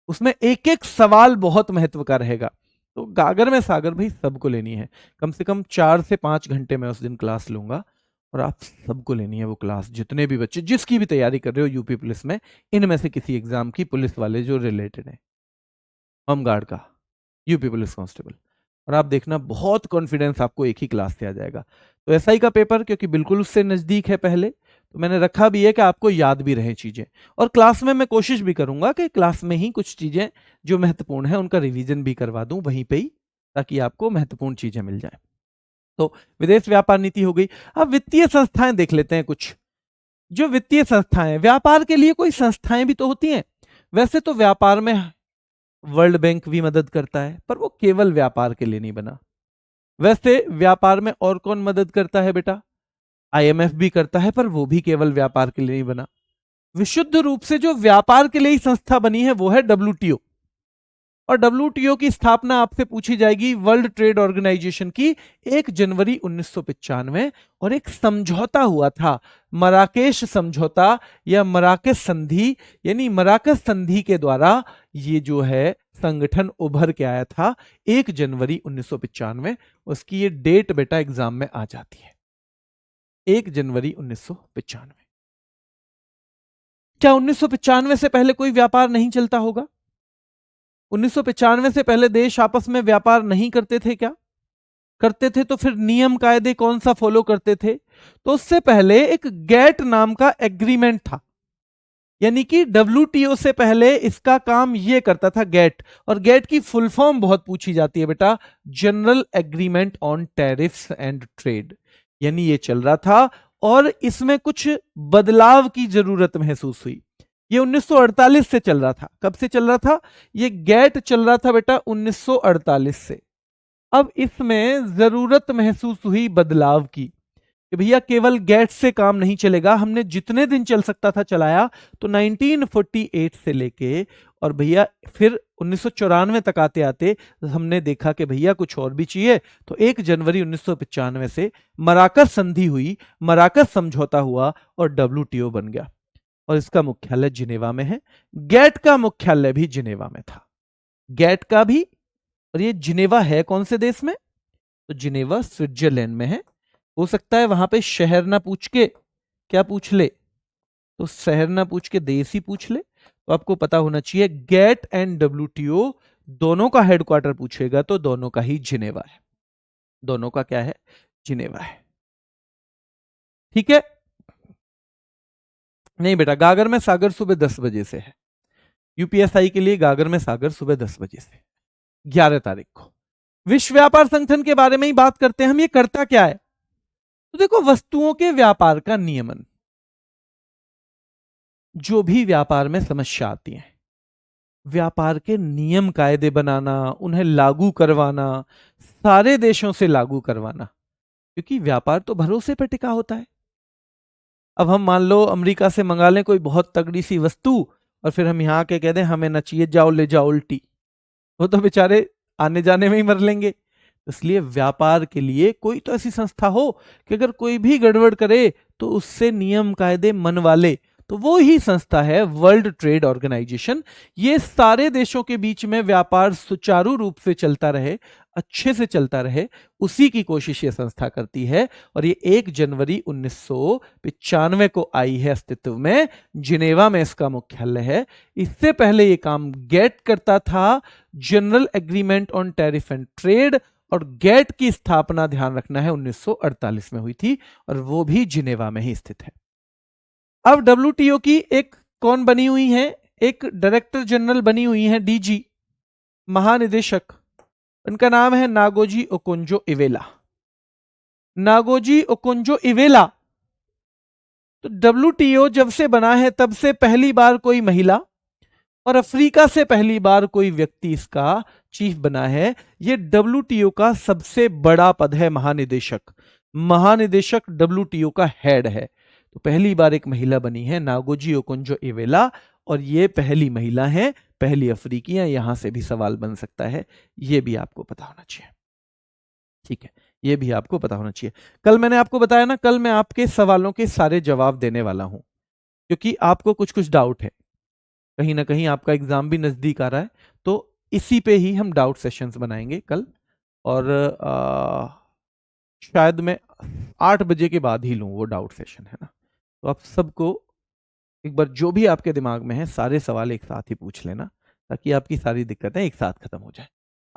उसमें एक एक सवाल बहुत महत्व का रहेगा। तो गागर में सागर भाई सबको लेनी है। कम से कम 4 से 5 घंटे में उस दिन क्लास लूंगा, और आप सबको लेनी है वो क्लास, जितने भी बच्चे जिसकी भी तैयारी कर रहे हो यूपी पुलिस में, इनमें से किसी एग्जाम की, पुलिस वाले जो रिलेटेड है, होमगार्ड का, यूपी पुलिस कांस्टेबल। और आप देखना बहुत कॉन्फिडेंस आपको एक ही क्लास से आ जाएगा। तो एसआई का पेपर क्योंकि बिल्कुल उससे नजदीक है पहले, तो मैंने रखा भी है कि आपको याद भी रहे चीजें। और क्लास में मैं कोशिश भी करूंगा कि क्लास में ही कुछ चीजें जो महत्वपूर्ण है उनका रिवीजन भी करवा दूं वहीं पे ही, ताकि आपको महत्वपूर्ण चीजें मिल जाए। तो विदेश व्यापार नीति हो गई। अब वित्तीय संस्थाएं देख लेते हैं कुछ। जो वित्तीय संस्थाएं, व्यापार के लिए कोई संस्थाएं भी तो होती हैं। वैसे तो व्यापार में वर्ल्ड बैंक भी मदद करता है, पर वो केवल व्यापार के लिए नहीं बना। वैसे व्यापार में और कौन मदद करता है बेटा? आईएमएफ भी करता है, पर वो भी केवल व्यापार के लिए नहीं बना। विशुद्ध रूप से जो व्यापार के लिए ही संस्था बनी है वो है डब्ल्यूटीओ। और डब्ल्यूटीओ की स्थापना आपसे पूछी जाएगी वर्ल्ड ट्रेड ऑर्गेनाइजेशन की 1 जनवरी 1995। और एक समझौता हुआ था, मराकेश समझौता या मराकेश संधि, यानी मराकेश संधि के द्वारा ये जो है संगठन उभर के आया था 1 जनवरी 1995। उसकी ये डेट बेटा एग्जाम में आ जाती है, 1 जनवरी 1995। क्या 1995 से पहले कोई व्यापार नहीं चलता होगा? 1995 से पहले देश आपस में व्यापार नहीं करते थे क्या? करते थे, तो फिर नियम कायदे कौन सा फॉलो करते थे? तो उससे पहले एक गैट नाम का एग्रीमेंट था, यानी कि डब्ल्यूटीओ से पहले इसका काम यह करता था, गैट। और गैट की फुल फॉर्म बहुत पूछी जाती है बेटा, general agreement on tariffs and trade. यानी ये चल रहा था और इसमें कुछ बदलाव की जरूरत महसूस हुई। ये 1948 से चल रहा था। कब से चल रहा था? ये गैट चल रहा था बेटा 1948 से। अब इसमें जरूरत महसूस हुई बदलाव की, कि भैया केवल गेट से काम नहीं चलेगा, हमने जितने दिन चल सकता था चलाया। तो 1948 से लेके और भैया फिर 1994 तक आते आते हमने देखा कि भैया कुछ और भी चाहिए। तो 1 जनवरी 1995 से मराकस संधि हुई, मराकस समझौता हुआ और WTO बन गया और इसका मुख्यालय जिनेवा में है। गेट का मुख्यालय भी जिनेवा में था, गेट का भी। और ये जिनेवा है कौन से देश में? तो जिनेवा स्विट्जरलैंड में है। हो सकता है वहां पे शहर ना पूछ के क्या पूछ ले, तो शहर ना पूछ के देश ही पूछ ले। तो आपको पता होना चाहिए गेट एंड WTO दोनों का हेडक्वार्टर पूछेगा तो दोनों का ही जिनेवा है, दोनों का क्या है? जिनेवा है। ठीक है। नहीं बेटा, गागर में सागर सुबह 10 बजे से है। यूपीएसआई के लिए गागर में सागर सुबह 10 बजे से 11 तारीख को। विश्व व्यापार संगठन के बारे में ही बात करते हैं हम। ये करता क्या है? तो देखो, वस्तुओं के व्यापार का नियमन, जो भी व्यापार में समस्या आती है, व्यापार के नियम कायदे बनाना, उन्हें लागू करवाना, सारे देशों से लागू करवाना, क्योंकि व्यापार तो भरोसे पर टिका होता है। अब हम मान लो अमेरिका से मंगा लें कोई बहुत तगड़ी सी वस्तु और फिर हम यहाँ के कह दें हमें ना चाहिए, जाओ ले जाओ उल्टी, वो तो बेचारे आने जाने में ही मर लेंगे। इसलिए व्यापार के लिए कोई तो ऐसी संस्था हो कि अगर कोई भी गड़बड़ करे तो उससे नियम कायदे मनवा ले, तो वो ही संस्था है वर्ल्ड ट्रेड ऑर्गेनाइजेशन। ये सारे देशों के बीच में व्यापार सुचारू रूप से चलता रहे, अच्छे से चलता रहे, उसी की कोशिश ये संस्था करती है। और ये 1 जनवरी 1995 को आई है अस्तित्व में, जिनेवा में इसका मुख्यालय है। इससे पहले ये काम गेट करता था, general agreement on tariff and trade, और गेट की स्थापना ध्यान रखना है 1948 में हुई थी और वो भी जिनेवा में ही स्थित है। अब WTO की एक कौन बनी हुई है? एक डायरेक्टर जनरल बनी हुई है, DG, महानिदेशक। उनका नाम है Ngozi Okonjo Iweala. Ngozi Okonjo Iweala. तो WTO जब से बना है तब से पहली बार कोई महिला और अफ्रीका से पहली बार कोई व्यक्ति इसका चीफ बना है। ये WTO का सबसे बड़ा पद है, महानिदेशक। महानिदेशक WTO का हेड है। तो पहली बार एक महिला बनी है, नागोजी ओकोंजो इवेला, और ये पहली महिला है, पहली अफ्रीकी है। यहां से भी सवाल बन सकता है, ये भी आपको पता होना चाहिए। ठीक है, ये भी आपको पता होना चाहिए। कल मैंने आपको बताया ना, कल मैं आपके सवालों के सारे जवाब देने वाला हूं, क्योंकि आपको कुछ कुछ डाउट है, कहीं ना कहीं आपका एग्जाम भी नजदीक आ रहा है। तो इसी पे ही हम डाउट सेशंस बनाएंगे कल, और शायद मैं 8 बजे के बाद ही लूँ वो डाउट सेशन, है ना। तो आप सबको एक बार जो भी आपके दिमाग में है सारे सवाल एक साथ ही पूछ लेना, ताकि आपकी सारी दिक्कतें एक साथ खत्म हो जाए।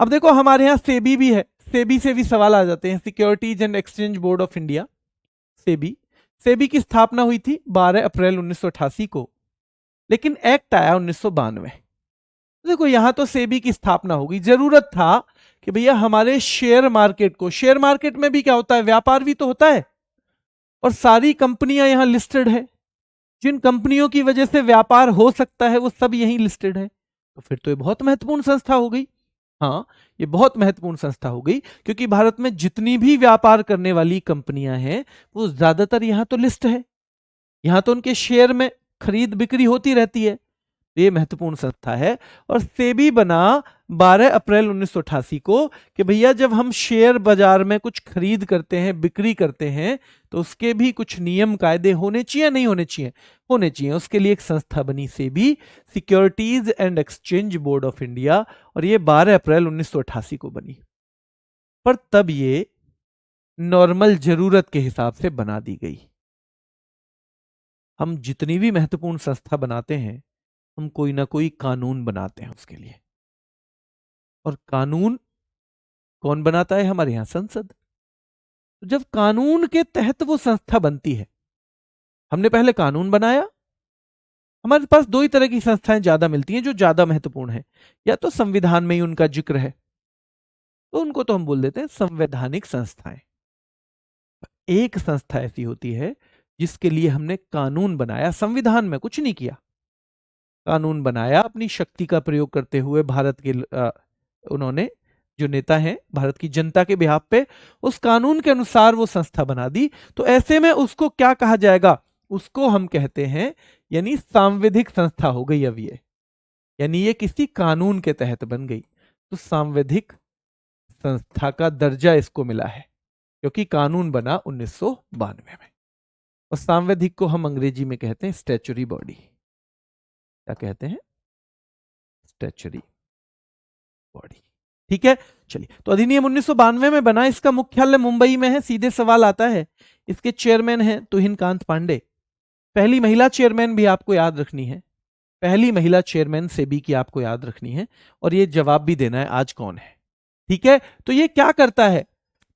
अब देखो, हमारे यहाँ सेबी भी है, सेबी से भी सवाल आ जाते हैं। Securities and exchange board of India, SEBI. SEBI की स्थापना हुई थी 12 अप्रैल 1988 को, लेकिन एक्ट आया 1992। देखो, यहां तो सेबी की स्थापना होगी, जरूरत था कि भैया हमारे शेयर मार्केट को, शेयर मार्केट में भी क्या होता है, व्यापार भी तो होता है, और सारी कंपनियां यहां लिस्टेड है। जिन कंपनियों की वजह से व्यापार हो सकता है वो सब यहीं लिस्टेड है। तो फिर तो ये बहुत महत्वपूर्ण संस्था हो गई। हाँ, ये बहुत महत्वपूर्ण संस्था हो गई, क्योंकि भारत में जितनी भी व्यापार करने वाली कंपनियां हैं वो ज्यादातर यहां तो लिस्ट है, यहां तो उनके शेयर में खरीद बिक्री होती रहती है। ये महत्वपूर्ण संस्था है। और सेबी बना 12 अप्रैल 1988 को कि भैया जब हम शेयर बाजार में कुछ खरीद करते हैं, बिक्री करते हैं, तो उसके भी कुछ नियम कायदे होने चाहिए, नहीं होने चाहिए? होने चाहिए। उसके लिए एक संस्था बनी SEBI, securities and exchange board of India, और ये 12 अप्रैल 1988 को बनी। पर तब ये नॉर्मल जरूरत के हिसाब से बना दी गई। हम जितनी भी महत्वपूर्ण संस्था बनाते हैं, हम कोई ना कोई कानून बनाते हैं उसके लिए, और कानून कौन बनाता है? हमारे यहां संसद। तो जब कानून के तहत वो संस्था बनती है, हमने पहले कानून बनाया। हमारे पास दो ही तरह की संस्थाएं ज्यादा मिलती हैं जो ज्यादा महत्वपूर्ण है, या तो संविधान में ही उनका जिक्र है, तो उनको तो हम बोल देते हैं संवैधानिक संस्थाएं। एक संस्था ऐसी होती है जिसके लिए हमने कानून बनाया, संविधान में कुछ नहीं किया, कानून बनाया अपनी शक्ति का प्रयोग करते हुए। भारत के उन्होंने जो नेता हैं भारत की जनता के बिहाफ पे, उस कानून के अनुसार वो संस्था बना दी, तो ऐसे में उसको क्या कहा जाएगा? उसको हम कहते हैं, यानी सांविधिक संस्था हो गई अब ये, यानी ये किसी कानून के तहत बन गई, तो सांविधिक संस्था का दर्जा इसको मिला है, क्योंकि कानून बना 1992 में। और सांविधिक को हम अंग्रेजी में कहते हैं स्टैच्यूटरी बॉडी। क्या कहते हैं? Statutory body. ठीक है, चलिए। तो अधिनियम 1992 में बना, इसका मुख्यालय मुंबई में है। सीधे सवाल आता है, इसके चेयरमैन हैं तुहिन कांत पांडे। पहली महिला चेयरमैन भी आपको याद रखनी है, पहली महिला चेयरमैन सेबी की आपको याद रखनी है, और ये जवाब भी देना है आज कौन है। ठीक है, तो ये क्या करता है?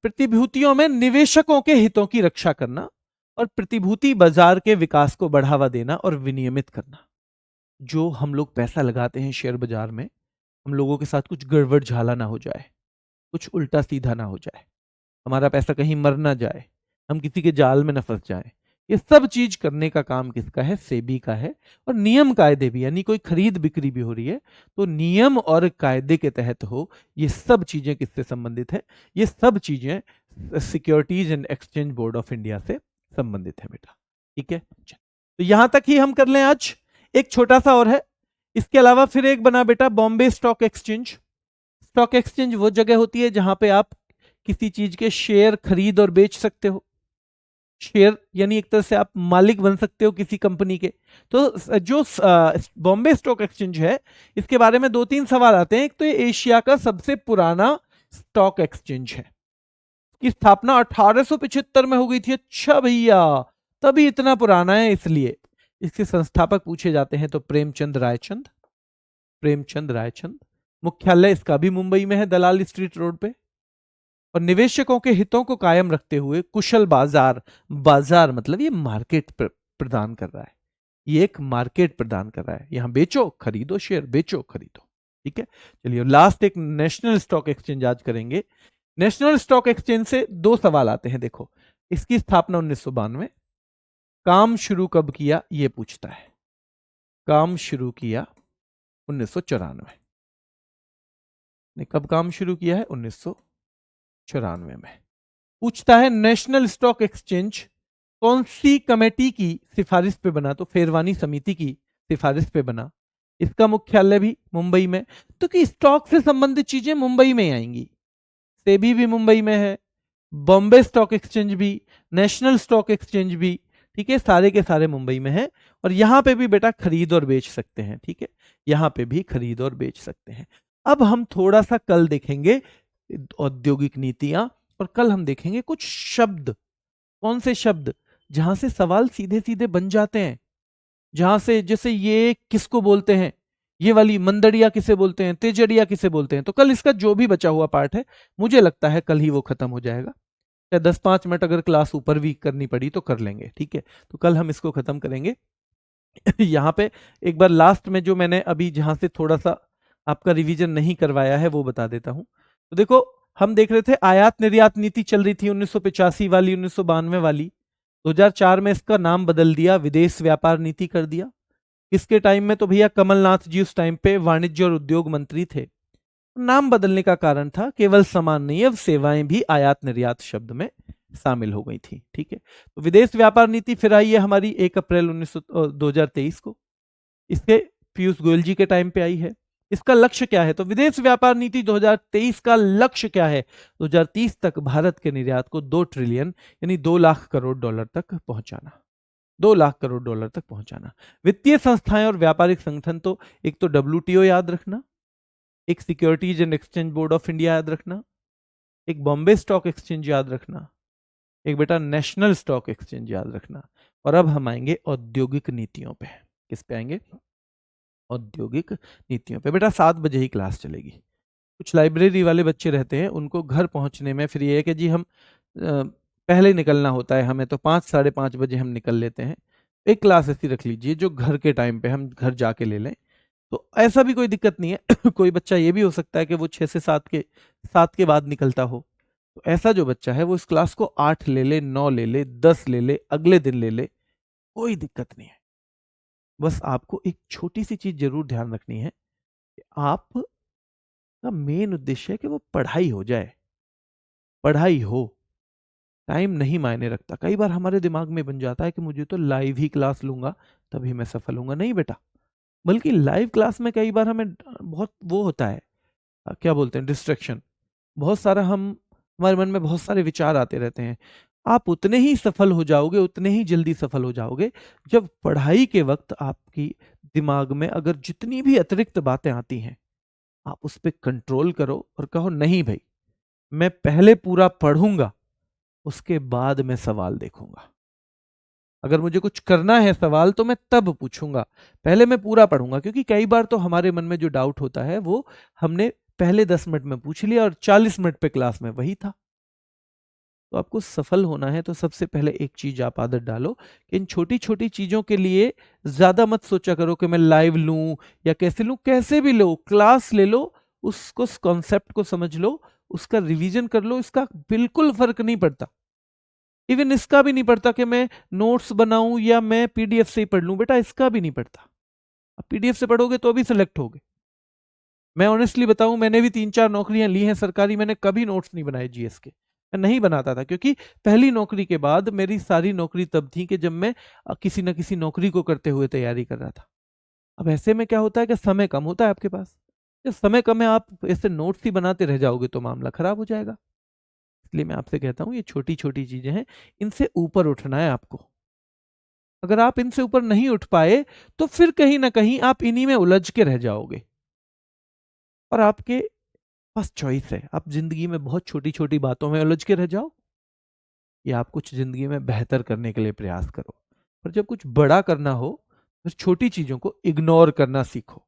प्रतिभूतियों में निवेशकों के हितों की रक्षा करना और प्रतिभूति बाजार के विकास को बढ़ावा देना और विनियमित करना। जो हम लोग पैसा लगाते हैं शेयर बाजार में, हम लोगों के साथ कुछ गड़बड़ झाला ना हो जाए, कुछ उल्टा सीधा ना हो जाए, हमारा पैसा कहीं मर ना जाए, हम किसी के जाल में न फंस जाए। ये सब चीज करने का काम किसका है? सेबी का है। और नियम कायदे भी, यानी कोई खरीद बिक्री भी हो रही है तो नियम और कायदे के तहत हो। ये सब चीजें किससे संबंधित है? ये सब चीजें securities and exchange board of India से संबंधित है बेटा। ठीक है, तो यहां तक ही हम कर लें आज। एक छोटा सा और है, इसके अलावा फिर एक बना बेटा Bombay stock exchange. Stock exchange वो जगह होती है जहां पे आप किसी चीज के शेयर खरीद और बेच सकते हो। शेयर यानी एक तरह से आप मालिक बन सकते हो किसी कंपनी के। तो जो बॉम्बे स्टॉक एक्सचेंज है, इसके बारे में 2-3 सवाल आते हैं। एक तो ये एशिया का सबसे पुराना स्टॉक एक्सचेंज है, की स्थापना 1875 में हो गई थी। अच्छा भैया, तभी इतना पुराना है। इसलिए इसके संस्थापक पूछे जाते हैं तो प्रेमचंद रायचंद, प्रेमचंद रायचंद। मुख्यालय इसका भी मुंबई में है, दलाल स्ट्रीट रोड पे। और निवेशकों के हितों को कायम रखते हुए कुशल बाजार, बाजार मतलब ये मार्केट प्रदान कर रहा है, ये एक मार्केट प्रदान कर रहा है। यहां बेचो खरीदो शेयर, बेचो खरीदो। ठीक है, चलिए लास्ट एक नेशनल स्टॉक एक्सचेंज आज करेंगे। नेशनल स्टॉक एक्सचेंज से 2 सवाल आते हैं। देखो, इसकी स्थापना 1992, काम शुरू कब किया ये पूछता है। काम शुरू किया 1994 ने। कब काम शुरू किया है? 1994 में। पूछता है नेशनल स्टॉक एक्सचेंज कौन सी कमेटी की सिफारिश पे बना? तो फेरवानी समिति की सिफारिश पे बना। इसका मुख्यालय भी मुंबई में। तो कि स्टॉक से संबंधित चीजें मुंबई में आएंगी। सेबी भी मुंबई में है, बॉम्बे स्टॉक एक्सचेंज भी, नेशनल स्टॉक एक्सचेंज भी। ठीक है, सारे के सारे मुंबई में है। और यहां पे भी बेटा खरीद और बेच सकते हैं। ठीक है, यहां पे भी खरीद और बेच सकते हैं। अब हम थोड़ा सा कल देखेंगे औद्योगिक नीतियां, और कल हम देखेंगे कुछ शब्द। कौन से शब्द? जहां से सवाल सीधे सीधे बन जाते हैं, जहां से जैसे ये किसको बोलते हैं, ये वाली मंदड़िया किसे बोलते हैं, तेजड़िया किसे बोलते हैं। तो कल इसका जो भी बचा हुआ पार्ट है, मुझे लगता है कल ही वो खत्म हो जाएगा। या 10-5 मिनट अगर क्लास ऊपर भी करनी पड़ी तो कर लेंगे। ठीक है, तो कल हम इसको खत्म करेंगे। यहाँ पे एक बार लास्ट में जो मैंने अभी जहां से थोड़ा सा आपका रिवीजन नहीं करवाया है वो बता देता हूं। तो देखो, हम देख रहे थे आयात निर्यात नीति चल रही थी 1985 वाली, 1992 वाली। 2004 में इसका नाम बदल दिया, विदेश व्यापार नीति कर दिया। किसके टाइम में? तो भैया कमलनाथ जी उस टाइम पे वाणिज्य और उद्योग मंत्री थे। नाम बदलने का कारण था केवल सामान नहीं, अब सेवाएं भी आयात निर्यात शब्द में शामिल हो गई थी। ठीक है, तो विदेश व्यापार नीति फिर आई है हमारी 1 अप्रैल 2023 को। इसके पीयूष गोयल जी के टाइम पे आई है। इसका लक्ष्य क्या है? तो विदेश व्यापार नीति 2023 का लक्ष्य क्या है? 2030 तक भारत के निर्यात को 2 ट्रिलियन यानी 2 लाख करोड़ डॉलर तक पहुंचाना। 2 लाख करोड़ डॉलर तक पहुंचाना। वित्तीय संस्थाएं और व्यापारिक संगठन, तो एक तो WTO याद रखना, एक securities and exchange board of India याद रखना, एक बॉम्बे स्टॉक एक्सचेंज याद रखना, एक बेटा नेशनल स्टॉक एक्सचेंज याद रखना। और अब हम आएंगे औद्योगिक नीतियों पे। किस पे आएंगे? औद्योगिक नीतियों पे। बेटा 7 बजे ही क्लास चलेगी। कुछ लाइब्रेरी वाले बच्चे रहते हैं, उनको घर पहुंचने में फिर ये है कि जी हम पहले निकलना होता है हमें, तो 5-5:30 बजे हम निकल लेते हैं। एक क्लास ऐसी रख लीजिए जो घर के टाइम पे हम घर जाके ले लें, तो ऐसा भी कोई दिक्कत नहीं है। कोई बच्चा ये भी हो सकता है कि वो 6 से 7 के बाद निकलता हो। तो ऐसा जो बच्चा है वो इस क्लास को 8 ले ले, 9 ले ले, 10 ले ले, अगले दिन ले ले, कोई दिक्कत नहीं है। बस आपको एक छोटी सी चीज जरूर ध्यान रखनी है कि आप का मेन उद्देश्य है कि वो पढ़ाई हो जाए, पढ़ाई हो। टाइम नहीं मायने रखता। कई बार हमारे दिमाग में बन जाता है कि मुझे तो लाइव ही क्लास लूंगा तभी मैं सफल होऊंगा। नहीं बेटा, बल्कि लाइव क्लास में कई बार हमें बहुत वो होता है, क्या बोलते हैं, डिस्ट्रैक्शन। बहुत सारा हम हमारे मन में बहुत सारे विचार आते रहते हैं। आप उतने ही सफल हो जाओगे, उतने ही जल्दी सफल हो जाओगे जब पढ़ाई के वक्त आपकी दिमाग में अगर जितनी भी अतिरिक्त बातें आती हैं, आप उस पर कंट्रोल करो और कहो नहीं भाई, मैं पहले पूरा पढ़ूंगा, उसके बाद मैं सवाल देखूंगा। अगर मुझे कुछ करना है सवाल तो मैं तब पूछूंगा, पहले मैं पूरा पढ़ूंगा। क्योंकि कई बार तो हमारे मन में जो डाउट होता है वो हमने पहले 10 मिनट में पूछ लिया और 40 मिनट पे क्लास में वही था। तो आपको सफल होना है तो सबसे पहले एक चीज आप आदत डालो कि इन छोटी छोटी चीजों के लिए ज्यादा मत सोचा करो कि मैं लाइव लूं या कैसे लूं। कैसे भी लो, क्लास ले लो, उसको, कॉन्सेप्ट को समझ लो, उसका रिवीजन कर लो। इसका बिल्कुल फर्क नहीं पड़ता। इवन इसका भी नहीं पड़ता कि मैं नोट्स बनाऊं या मैं पीडीएफ से ही पढ़ लूं। बेटा इसका भी नहीं पड़ता। आप पीडीएफ से पढ़ोगे तो भी सिलेक्ट होगे। मैं ऑनेस्टली बताऊं, मैंने भी 3-4 नौकरियां ली हैं सरकारी, मैंने कभी नोट्स नहीं बनाए जीएस के। मैं नहीं बनाता था क्योंकि पहली नौकरी के बाद मेरी सारी नौकरी तब थी कि जब मैं किसी न किसी नौकरी को करते हुए तैयारी कर रहा था। अब ऐसे में क्या होता है कि समय कम होता है आपके पास। जब समय कम है, आप ऐसे नोट्स ही बनाते रह जाओगे तो मामला खराब हो जाएगा। इसलिए मैं आपसे कहता हूं, ये छोटी छोटी चीजें हैं, इनसे ऊपर उठना है आपको। अगर आप इनसे ऊपर नहीं उठ पाए तो फिर कहीं ना कहीं आप इन्हीं में उलझ के रह जाओगे। और आपके पास चॉइस है, आप जिंदगी में बहुत छोटी छोटी बातों में उलझ के रह जाओ या आप कुछ जिंदगी में बेहतर करने के लिए प्रयास करो। पर जब कुछ बड़ा करना हो तो छोटी चीजों को इग्नोर करना सीखो।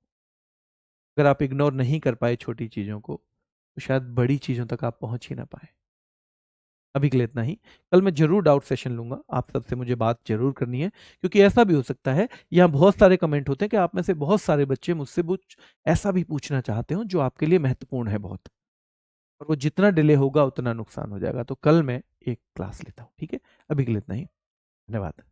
अगर आप इग्नोर नहीं कर पाए छोटी चीजों को तो शायद बड़ी चीजों तक आप पहुंच ही ना पाए। अभी के लिए इतना ही। कल मैं जरूर डाउट सेशन लूंगा, आप सबसे मुझे बात जरूर करनी है। क्योंकि ऐसा भी हो सकता है, यहाँ बहुत सारे कमेंट होते हैं कि आप में से बहुत सारे बच्चे मुझसे कुछ ऐसा भी पूछना चाहते हो जो आपके लिए महत्वपूर्ण है बहुत, और वो जितना डिले होगा उतना नुकसान हो जाएगा। तो कल मैं एक क्लास लेता हूँ, ठीक है। अभी के लिए इतना ही। धन्यवाद।